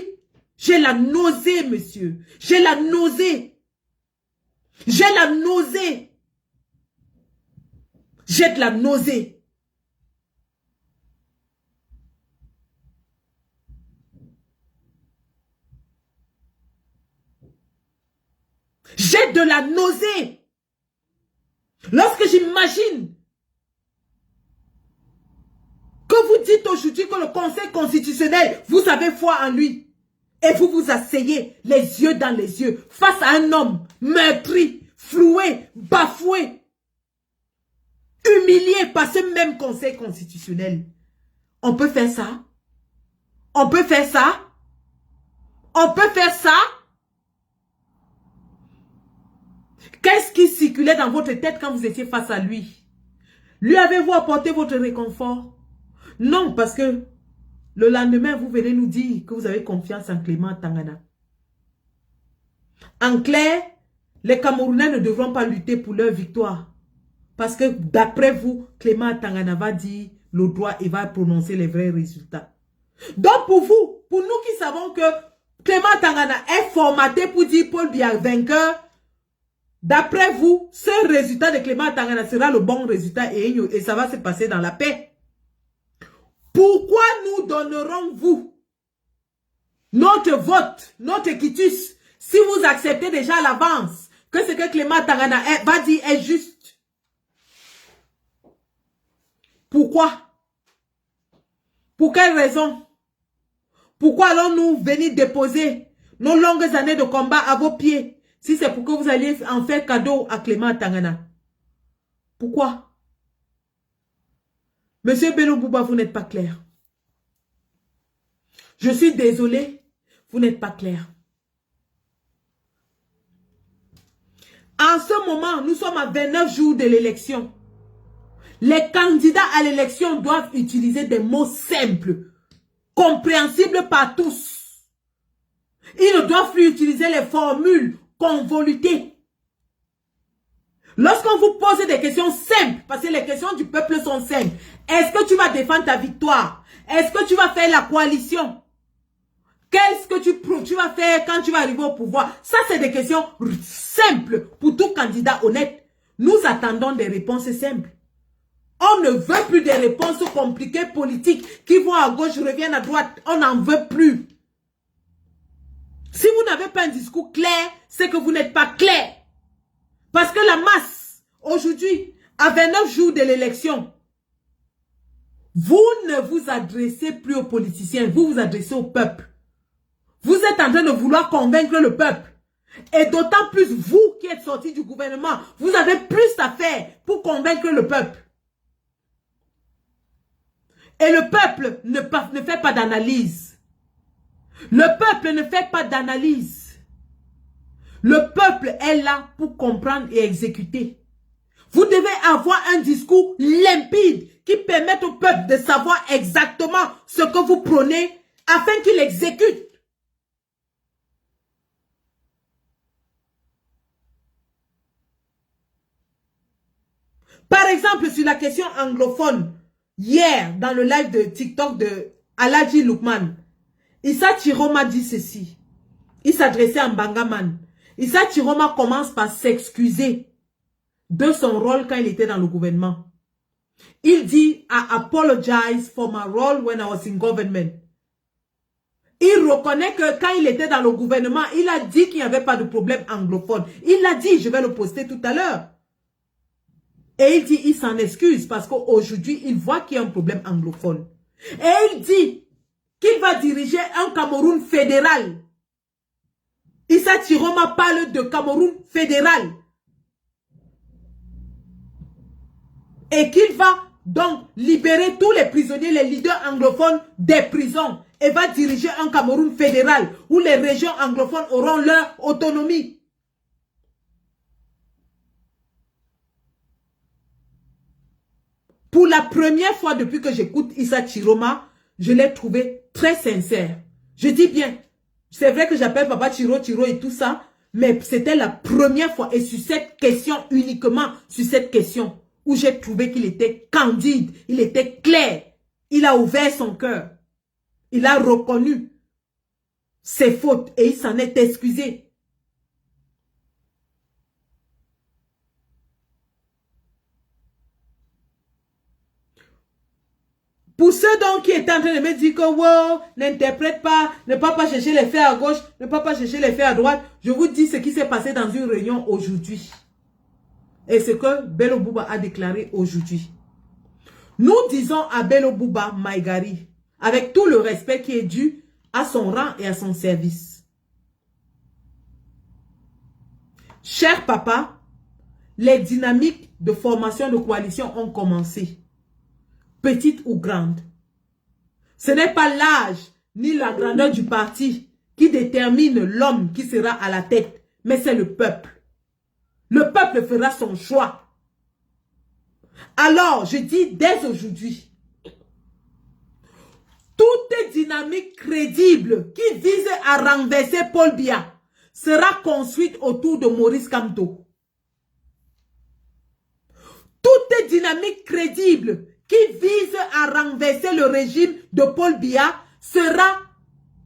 J'ai la nausée, monsieur. J'ai la nausée. J'ai la nausée. J'ai de la nausée. J'ai de la nausée. Lorsque j'imagine que vous dites aujourd'hui que le Conseil constitutionnel, vous avez foi en lui. Et vous vous asseyez les yeux dans les yeux face à un homme meurtri, floué, bafoué, humilié par ce même Conseil constitutionnel. On peut faire ça? On peut faire ça? On peut faire ça? Qu'est-ce qui circulait dans votre tête quand vous étiez face à lui? Lui avez-vous apporté votre réconfort? Non, parce que le lendemain, vous venez nous dire que vous avez confiance en Clément Tangana. En clair, les Camerounais ne devront pas lutter pour leur victoire. Parce que d'après vous, Clément Tangana va dire le droit et va prononcer les vrais résultats. Donc pour vous, pour nous qui savons que Clément Tangana est formaté pour dire Paul Biya vainqueur, d'après vous, ce résultat de Clément Tangana sera le bon résultat et ça va se passer dans la paix. Pourquoi nous donnerons-vous notre vote, notre quitus, si vous acceptez déjà à l'avance que ce que Clément Tangana va dire est juste? Pourquoi? Pour quelle raison? Pourquoi allons-nous venir déposer nos longues années de combat à vos pieds si c'est pour que vous alliez en faire cadeau à Clément Tangana? Pourquoi? Monsieur Bello Bouba, vous n'êtes pas clair. Je suis désolé, vous n'êtes pas clair. En ce moment, nous sommes à 29 jours de l'élection. Les candidats à l'élection doivent utiliser des mots simples, compréhensibles par tous. Ils ne doivent plus utiliser les formules convolutées. Lorsqu'on vous pose des questions simples, parce que les questions du peuple sont simples, est-ce que tu vas défendre ta victoire? Est-ce que tu vas faire la coalition? Qu'est-ce que tu vas faire quand tu vas arriver au pouvoir? Ça, c'est des questions simples pour tout candidat honnête. Nous attendons des réponses simples. On ne veut plus des réponses compliquées politiques qui vont à gauche, reviennent à droite. On n'en veut plus. Si vous n'avez pas un discours clair, c'est que vous n'êtes pas clair. Parce que la masse, aujourd'hui, à 29 jours de l'élection, vous ne vous adressez plus aux politiciens, vous vous adressez au peuple. Vous êtes en train de vouloir convaincre le peuple. Et d'autant plus vous qui êtes sortis du gouvernement, vous avez plus à faire pour convaincre le peuple. Et le peuple ne fait pas d'analyse. Le peuple ne fait pas d'analyse. Le peuple est là pour comprendre et exécuter. Vous devez avoir un discours limpide qui permette au peuple de savoir exactement ce que vous prônez afin qu'il exécute. Par exemple, sur la question anglophone, hier, dans le live de TikTok de Aladji Loukman, Issa Chiroma dit ceci. Il s'adressait à Mbangaman. Issa Chiroma commence par s'excuser de son rôle quand il était dans le gouvernement. Il dit, I apologize for my role when I was in government. Il reconnaît que quand il était dans le gouvernement, il a dit qu'il n'y avait pas de problème anglophone. Il l'a dit, je vais le poster tout à l'heure. Et il dit, il s'en excuse parce qu'aujourd'hui, il voit qu'il y a un problème anglophone. Et il dit qu'il va diriger un Cameroun fédéral. Issa Chiroma parle de Cameroun fédéral. Et qu'il va donc libérer tous les prisonniers, les leaders anglophones des prisons. Et va diriger un Cameroun fédéral où les régions anglophones auront leur autonomie. Pour la première fois depuis que j'écoute Issa Chiroma, je l'ai trouvé très sincère. Je dis bien, c'est vrai que j'appelle Papa Chiro et tout ça, mais c'était la première fois et sur cette question, uniquement sur cette question, où j'ai trouvé qu'il était candide, il était clair, il a ouvert son cœur, il a reconnu ses fautes et il s'en est excusé. Pour ceux donc qui étaient en train de me dire que wow, n'interprète pas, ne pas chercher les faits à gauche, ne pas chercher les faits à droite, je vous dis ce qui s'est passé dans une réunion aujourd'hui. Et ce que Bello Bouba a déclaré aujourd'hui. Nous disons à Bello Bouba Maïgari, avec tout le respect qui est dû à son rang et à son service. Cher papa, les dynamiques de formation de coalition ont commencé. Petite ou grande. Ce n'est pas l'âge ni la grandeur du parti qui détermine l'homme qui sera à la tête, mais c'est le peuple. Le peuple fera son choix. Alors, je dis dès aujourd'hui, toute dynamique crédible qui vise à renverser Paul Biya sera construite autour de Maurice Kamto. Toute dynamique crédible qui vise à renverser le régime de Paul Biya sera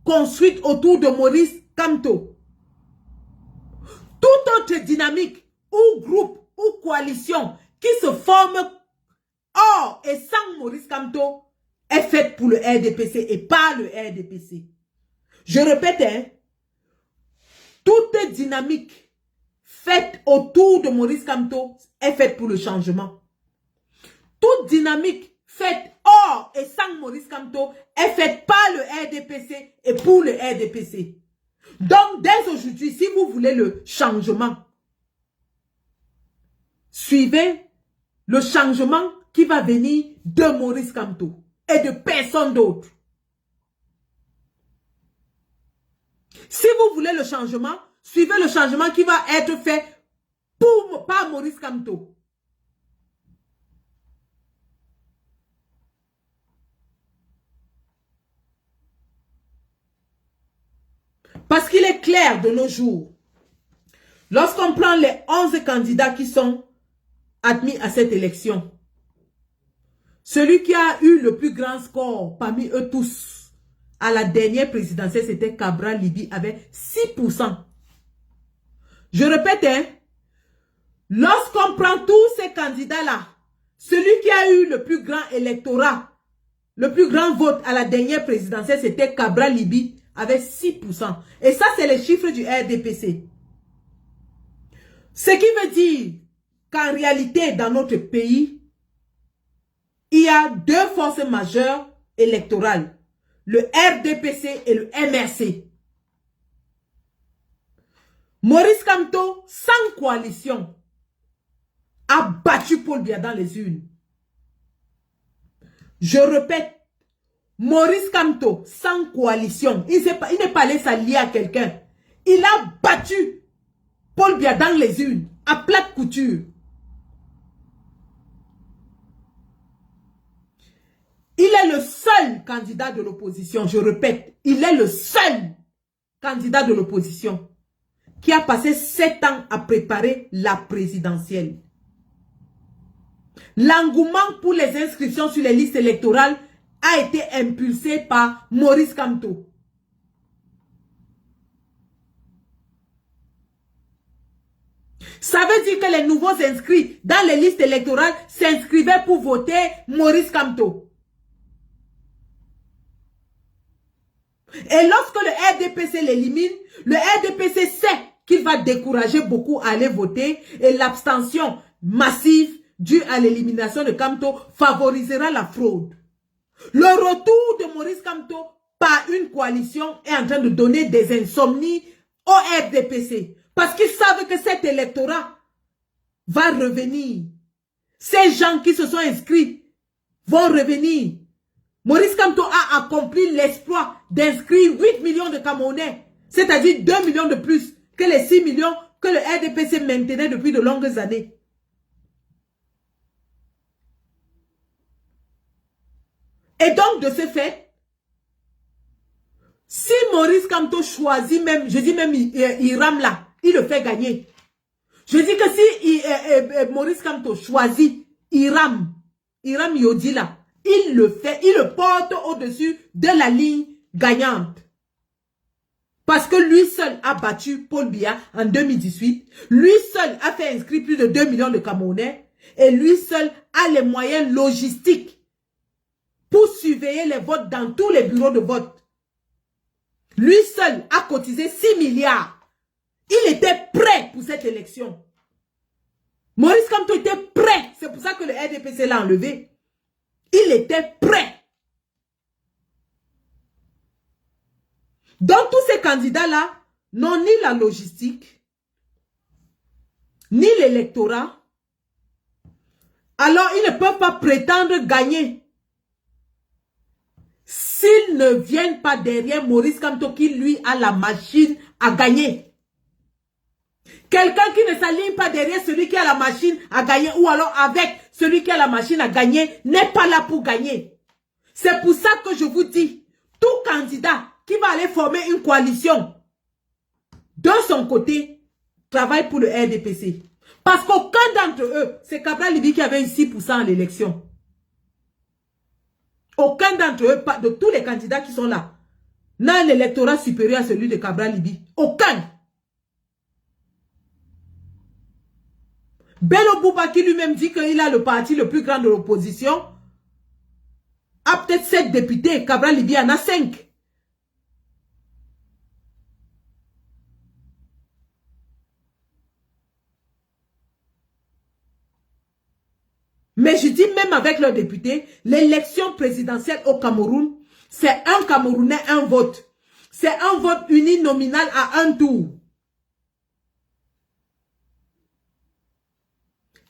construite autour de Maurice Kamto. Toute autre dynamique ou groupe ou coalition qui se forme hors et sans Maurice Kamto est faite pour le RDPC et pas le RDPC. Je répète, hein, toute dynamique faite autour de Maurice Kamto est faite pour le changement. Toute dynamique faite sans et sans Maurice Kamto, elle ne fait pas le RDPC et pour le RDPC. Donc, dès aujourd'hui, si vous voulez le changement, suivez le changement qui va venir de Maurice Kamto et de personne d'autre. Si vous voulez le changement, suivez le changement qui va être fait par Maurice Kamto. Parce qu'il est clair de nos jours, lorsqu'on prend les 11 candidats qui sont admis à cette élection, celui qui a eu le plus grand score parmi eux tous à la dernière présidentielle, c'était Cabral Libi avec 6%. Je répète, hein, lorsqu'on prend tous ces candidats-là, celui qui a eu le plus grand électorat, le plus grand vote à la dernière présidentielle, c'était Cabral Libi avec 6%. Et ça, c'est les chiffres du RDPC. Ce qui veut dire qu'en réalité, dans notre pays, il y a deux forces majeures électorales, le RDPC et le MRC. Maurice Kamto, sans coalition, a battu Paul Biya dans les urnes. Je répète, Maurice Kamto, sans coalition, il n'est pas allé s'allier à quelqu'un. Il a battu Paul Biya dans les urnes, à plate couture. Il est le seul candidat de l'opposition, je répète, il est le seul candidat de l'opposition qui a passé 7 ans à préparer la présidentielle. L'engouement pour les inscriptions sur les listes électorales a été impulsé par Maurice Kamto. Ça veut dire que les nouveaux inscrits dans les listes électorales s'inscrivaient pour voter Maurice Kamto. Et lorsque le RDPC l'élimine, le RDPC sait qu'il va décourager beaucoup à aller voter et l'abstention massive due à l'élimination de Kamto favorisera la fraude. Le retour de Maurice Kamto par une coalition est en train de donner des insomnies au RDPC. Parce qu'ils savent que cet électorat va revenir. Ces gens qui se sont inscrits vont revenir. Maurice Kamto a accompli l'exploit d'inscrire 8 millions de Camerounais, c'est-à-dire 2 millions de plus que les 6 millions que le RDPC maintenait depuis de longues années. Et donc, de ce fait, si Maurice Kamto choisit même, je dis même Iram là, il le fait gagner. Je dis que si Maurice Kamto choisit Iram Yodi là, il le fait, il le porte au-dessus de la ligne gagnante. Parce que lui seul a battu Paul Biya en 2018. Lui seul a fait inscrire plus de 2 millions de Camerounais. Et lui seul a les moyens logistiques pour surveiller les votes dans tous les bureaux de vote. Lui seul a cotisé 6 milliards. Il était prêt pour cette élection. Maurice Kamto était prêt. C'est pour ça que le RDPC l'a enlevé. Il était prêt. Donc tous ces candidats-là n'ont ni la logistique, ni l'électorat. Alors ils ne peuvent pas prétendre gagner. S'ils ne viennent pas derrière Maurice Kamto qui lui a la machine à gagner. Quelqu'un qui ne s'aligne pas derrière celui qui a la machine à gagner ou alors avec celui qui a la machine à gagner n'est pas là pour gagner. C'est pour ça que je vous dis, tout candidat qui va aller former une coalition de son côté travaille pour le RDPC. Parce qu'aucun d'entre eux, c'est Cabral Libi qui avait eu 6% à l'élection. Aucun d'entre eux, de tous les candidats qui sont là, n'a un électorat supérieur à celui de Cabral Libi. Aucun. Bello Bouba qui lui-même dit qu'il a le parti le plus grand de l'opposition, a peut-être 7 députés, Cabral Libi en a 5. Mais je dis même même avec leurs députés, l'élection présidentielle au Cameroun, c'est un Camerounais, un vote. C'est un vote uninominal à un tour.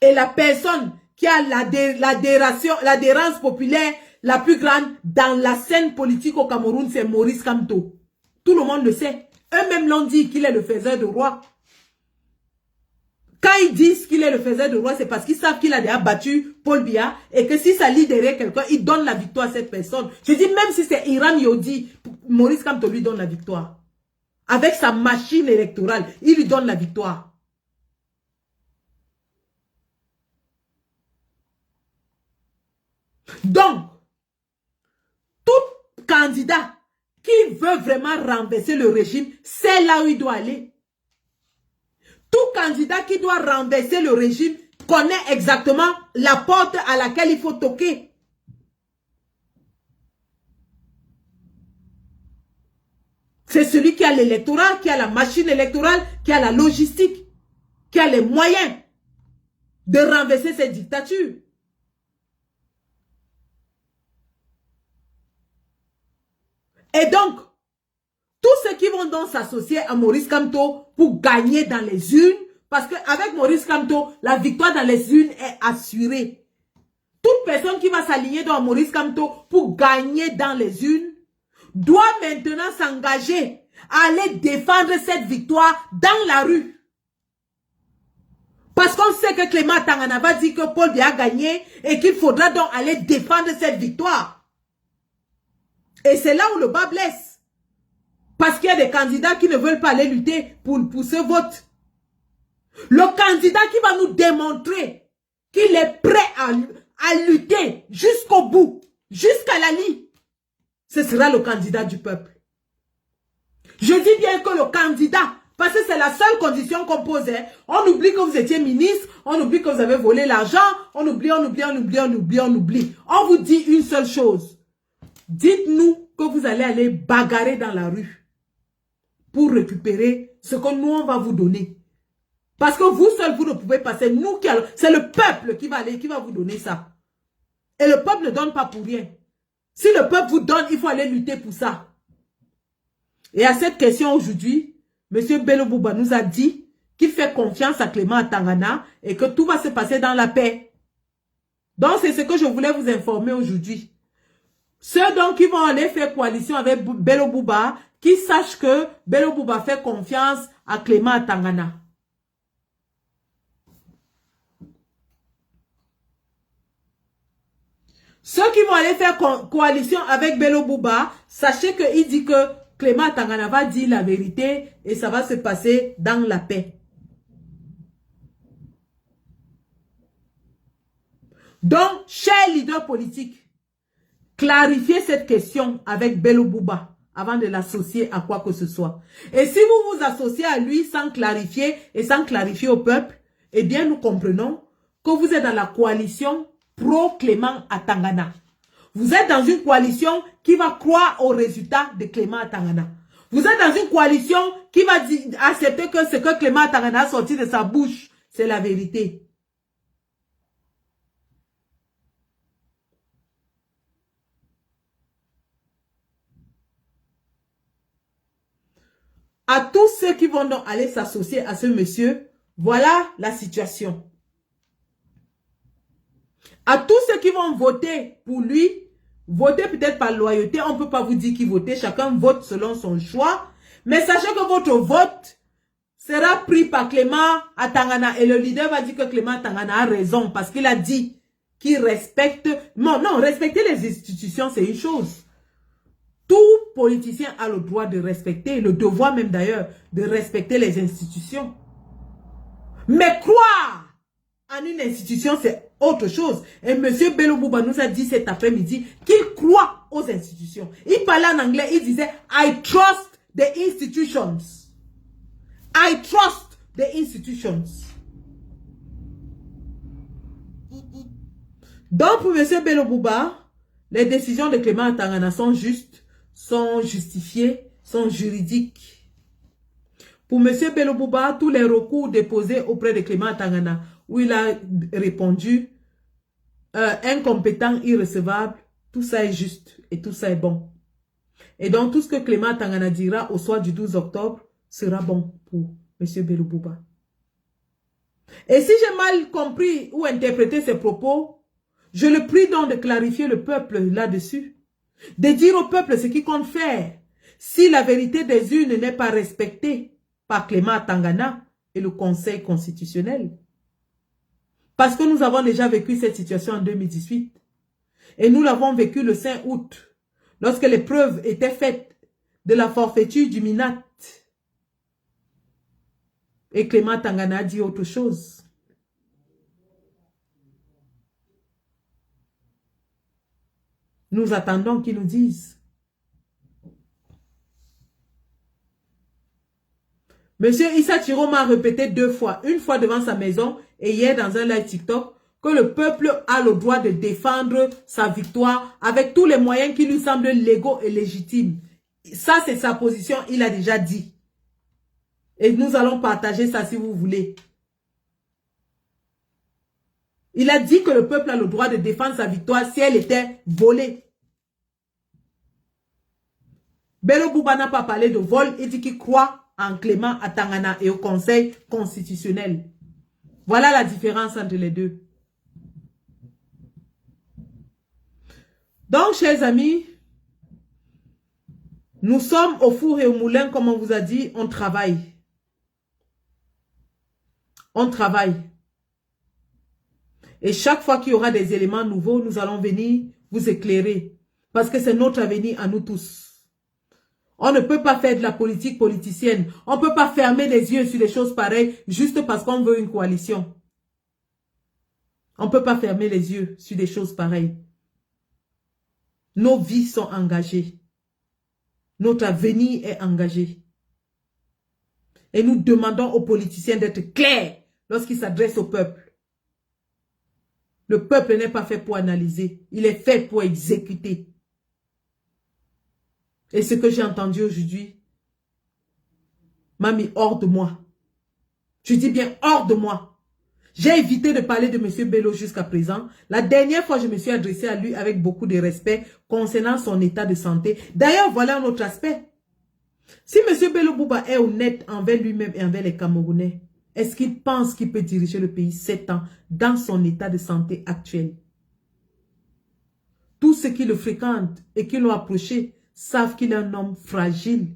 Et la personne qui a l'adhérence populaire la plus grande dans la scène politique au Cameroun, c'est Maurice Kamto. Tout le monde le sait. Eux-mêmes l'ont dit qu'il est le faiseur de roi. Quand ils disent qu'il est le faiseur de roi, c'est parce qu'ils savent qu'il a déjà battu Paul Biya et que si ça lit derrière quelqu'un, il donne la victoire à cette personne. Je dis même si c'est Hiram Yodi, Maurice Kamto lui donne la victoire. Avec sa machine électorale, il lui donne la victoire. Donc, tout candidat qui veut vraiment renverser le régime, c'est là où il doit aller. Tout candidat qui doit renverser le régime connaît exactement la porte à laquelle il faut toquer. C'est celui qui a l'électorat, qui a la machine électorale, qui a la logistique, qui a les moyens de renverser cette dictature. Et donc, tous ceux qui vont donc s'associer à Maurice Kamto pour gagner dans les urnes, parce qu'avec Maurice Kamto, la victoire dans les urnes est assurée. Toute personne qui va s'aligner dans Maurice Kamto pour gagner dans les urnes doit maintenant s'engager à aller défendre cette victoire dans la rue. Parce qu'on sait que Clément Tangana va dire que Paul Biya a gagné et qu'il faudra donc aller défendre cette victoire. Et c'est là où le bas blesse. Parce qu'il y a des candidats qui ne veulent pas aller lutter pour ce vote. Le candidat qui va nous démontrer qu'il est prêt à lutter jusqu'au bout, jusqu'à la ligne, ce sera le candidat du peuple. Je dis bien que le candidat, parce que c'est la seule condition qu'on posait. On oublie que vous étiez ministre, on oublie que vous avez volé l'argent, on oublie. On vous dit une seule chose. Dites-nous que vous allez aller bagarrer dans la rue pour récupérer ce que nous, on va vous donner. Parce que vous seul, vous ne pouvez pas. C'est nous qui allons. C'est le peuple qui va vous donner ça. Et le peuple ne donne pas pour rien. Si le peuple vous donne, il faut aller lutter pour ça. Et à cette question aujourd'hui, M. Bello Bouba nous a dit qu'il fait confiance à Clément Tangana et que tout va se passer dans la paix. Donc, c'est ce que je voulais vous informer aujourd'hui. Ceux donc qui vont aller faire coalition avec Bello Bouba, qui sachent que Bello Bouba fait confiance à Clément Tangana. Ceux qui vont aller faire coalition avec Bello Bouba, sachez qu'il dit que Clément Tangana va dire la vérité et ça va se passer dans la paix. Donc, chers leaders politiques, clarifiez cette question avec Bello Bouba avant de l'associer à quoi que ce soit. Et si vous vous associez à lui sans clarifier et sans clarifier au peuple, eh bien nous comprenons que vous êtes dans la coalition pro-Clément Tangana. Vous êtes dans une coalition qui va croire au résultat de Clément Tangana. Vous êtes dans une coalition qui va accepter que ce que Clément Tangana a sorti de sa bouche, c'est la vérité. À tous ceux qui vont donc aller s'associer à ce monsieur, voilà la situation. À tous ceux qui vont voter pour lui, voter peut-être par loyauté, on ne peut pas vous dire qui voter, chacun vote selon son choix. Mais sachez que votre vote sera pris par Clément Tangana et le leader va dire que Clément Tangana a raison parce qu'il a dit qu'il respecte... Non, respecter les institutions, c'est une chose. Tout politicien a le droit de respecter, le devoir même d'ailleurs, de respecter les institutions. Mais croire en une institution, c'est autre chose. Et M. Bello Bouba nous a dit cet après-midi qu'il croit aux institutions. Il parlait en anglais, il disait « I trust the institutions ». I trust the institutions. Donc pour M. Bello Bouba, les décisions de Clément Tangana sont justes, sont justifiées, sont juridiques. Pour M. Bello Bouba, tous les recours déposés auprès de Clément Tangana, où il a répondu incompétent, irrecevable, tout ça est juste et tout ça est bon. Et donc, tout ce que Clément Tangana dira au soir du 12 octobre sera bon pour M. Bello Bouba. Et si j'ai mal compris ou interprété ses propos, je le prie donc de clarifier le peuple là-dessus. De dire au peuple ce qu'il compte faire. Si la vérité des urnes n'est pas respectée par Clément Tangana et le Conseil constitutionnel. Parce que nous avons déjà vécu cette situation en 2018. Et nous l'avons vécu le 5 août. Lorsque les preuves étaient faites de la forfaiture du MINAT. Et Clément Tangana a dit autre chose. Nous attendons qu'ils nous disent. Monsieur Issa Thiro m'a répété 2 fois. Une fois devant sa maison et hier dans un live TikTok que le peuple a le droit de défendre sa victoire avec tous les moyens qui lui semblent légaux et légitimes. Ça, c'est sa position. Il a déjà dit. Et nous allons partager ça si vous voulez. Il a dit que le peuple a le droit de défendre sa victoire si elle était volée. Bello Bouba n'a pas parlé de vol. Il dit qu'il croit en Clément Tangana et au Conseil constitutionnel. Voilà la différence entre les deux. Donc, chers amis, nous sommes au four et au moulin, comme on vous a dit, on travaille. On travaille. Et chaque fois qu'il y aura des éléments nouveaux, nous allons venir vous éclairer. Parce que c'est notre avenir à nous tous. On ne peut pas faire de la politique politicienne. On ne peut pas fermer les yeux sur des choses pareilles juste parce qu'on veut une coalition. On ne peut pas fermer les yeux sur des choses pareilles. Nos vies sont engagées. Notre avenir est engagé. Et nous demandons aux politiciens d'être clairs lorsqu'ils s'adressent au peuple. Le peuple n'est pas fait pour analyser. Il est fait pour exécuter. Et ce que j'ai entendu aujourd'hui m'a mis hors de moi. Je dis bien hors de moi. J'ai évité de parler de M. Bello jusqu'à présent. La dernière fois, je me suis adressée à lui avec beaucoup de respect concernant son état de santé. D'ailleurs, voilà un autre aspect. Si M. Bello Bouba est honnête envers lui-même et envers les Camerounais, est-ce qu'il pense qu'il peut diriger le pays 7 ans dans son état de santé actuel? Tous ceux qui le fréquentent et qui l'ont approché savent qu'il est un homme fragile,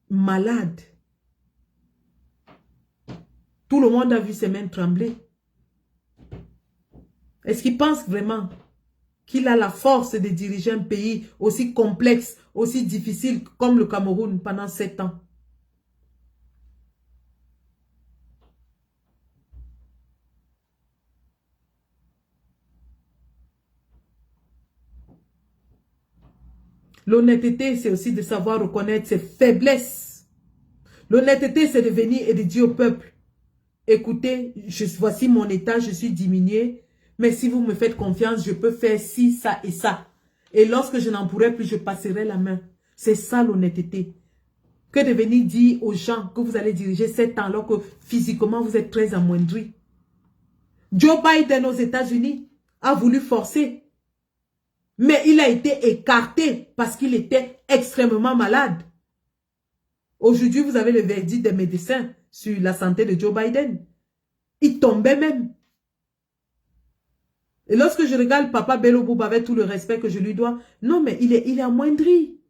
malade. Tout le monde a vu ses mains trembler. Est-ce qu'il pense vraiment qu'il a la force de diriger un pays aussi complexe, aussi difficile comme le Cameroun pendant 7 ans? L'honnêteté, c'est aussi de savoir reconnaître ses faiblesses. L'honnêteté, c'est de venir et de dire au peuple, écoutez, voici mon état, je suis diminué, mais si vous me faites confiance, je peux faire ci, ça et ça. Et lorsque je n'en pourrai plus, je passerai la main. C'est ça l'honnêteté. Que de venir dire aux gens que vous allez diriger 7 ans alors que physiquement vous êtes très amoindri. Joe Biden aux États-Unis a voulu forcer. Mais il a été écarté parce qu'il était extrêmement malade. Aujourd'hui, vous avez le verdict des médecins sur la santé de Joe Biden. Il tombait même. Et lorsque je regarde Papa Bello Bouba avec tout le respect que je lui dois, non mais il est amoindri.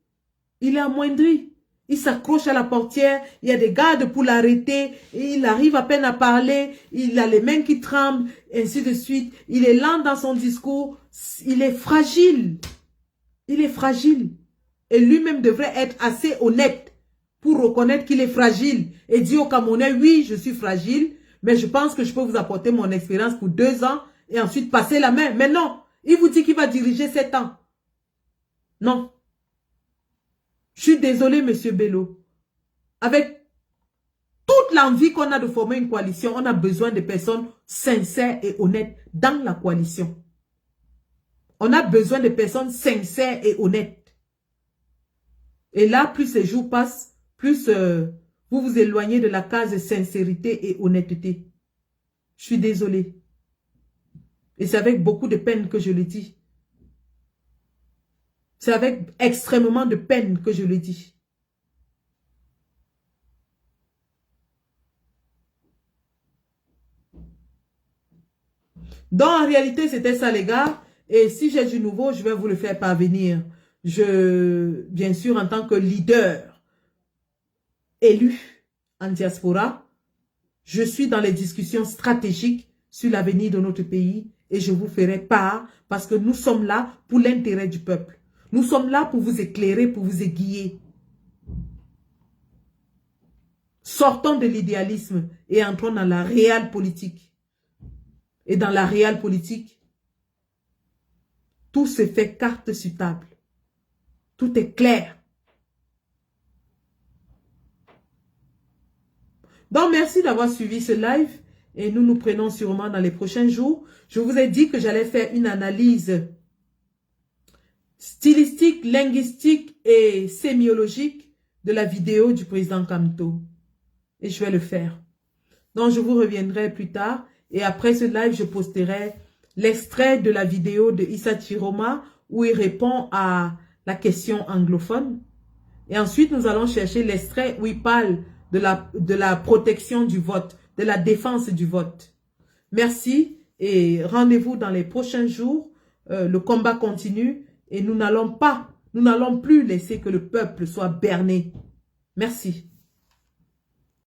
Il est amoindri. Il s'accroche à la portière, il y a des gardes pour l'arrêter, il arrive à peine à parler, il a les mains qui tremblent, ainsi de suite. Il est lent dans son discours, il est fragile. Il est fragile. Et lui-même devrait être assez honnête pour reconnaître qu'il est fragile et dire aux Camerounais, oui, je suis fragile, mais je pense que je peux vous apporter mon expérience pour 2 ans et ensuite passer la main. Mais non, il vous dit qu'il va diriger 7 ans. Non. Je suis désolé, monsieur Bello. Avec toute l'envie qu'on a de former une coalition, on a besoin de personnes sincères et honnêtes dans la coalition. On a besoin de personnes sincères et honnêtes. Et là, plus ces jours passent, plus vous vous éloignez de la case de sincérité et honnêteté. Je suis désolé. Et c'est avec beaucoup de peine que je le dis. C'est avec extrêmement de peine que je le dis. Donc, en réalité, c'était ça, les gars. Et si j'ai du nouveau, je vais vous le faire parvenir. Bien sûr, en tant que leader élu en diaspora, je suis dans les discussions stratégiques sur l'avenir de notre pays et je vous ferai part parce que nous sommes là pour l'intérêt du peuple. Nous sommes là pour vous éclairer, pour vous aiguiller. Sortons de l'idéalisme et entrons dans la réelle politique. Et dans la réelle politique, tout se fait carte sur table. Tout est clair. Donc, merci d'avoir suivi ce live et nous nous prenons sûrement dans les prochains jours. Je vous ai dit que j'allais faire une analyse stylistique, linguistique et sémiologique de la vidéo du président Kamto. Et je vais le faire. Donc, je vous reviendrai plus tard. Et après ce live, je posterai l'extrait de la vidéo de Issa Chiroma où il répond à la question anglophone. Et ensuite, nous allons chercher l'extrait où il parle de la protection du vote, de la défense du vote. Merci et rendez-vous dans les prochains jours. Le combat continue et nous n'allons plus laisser que le peuple soit berné. Merci.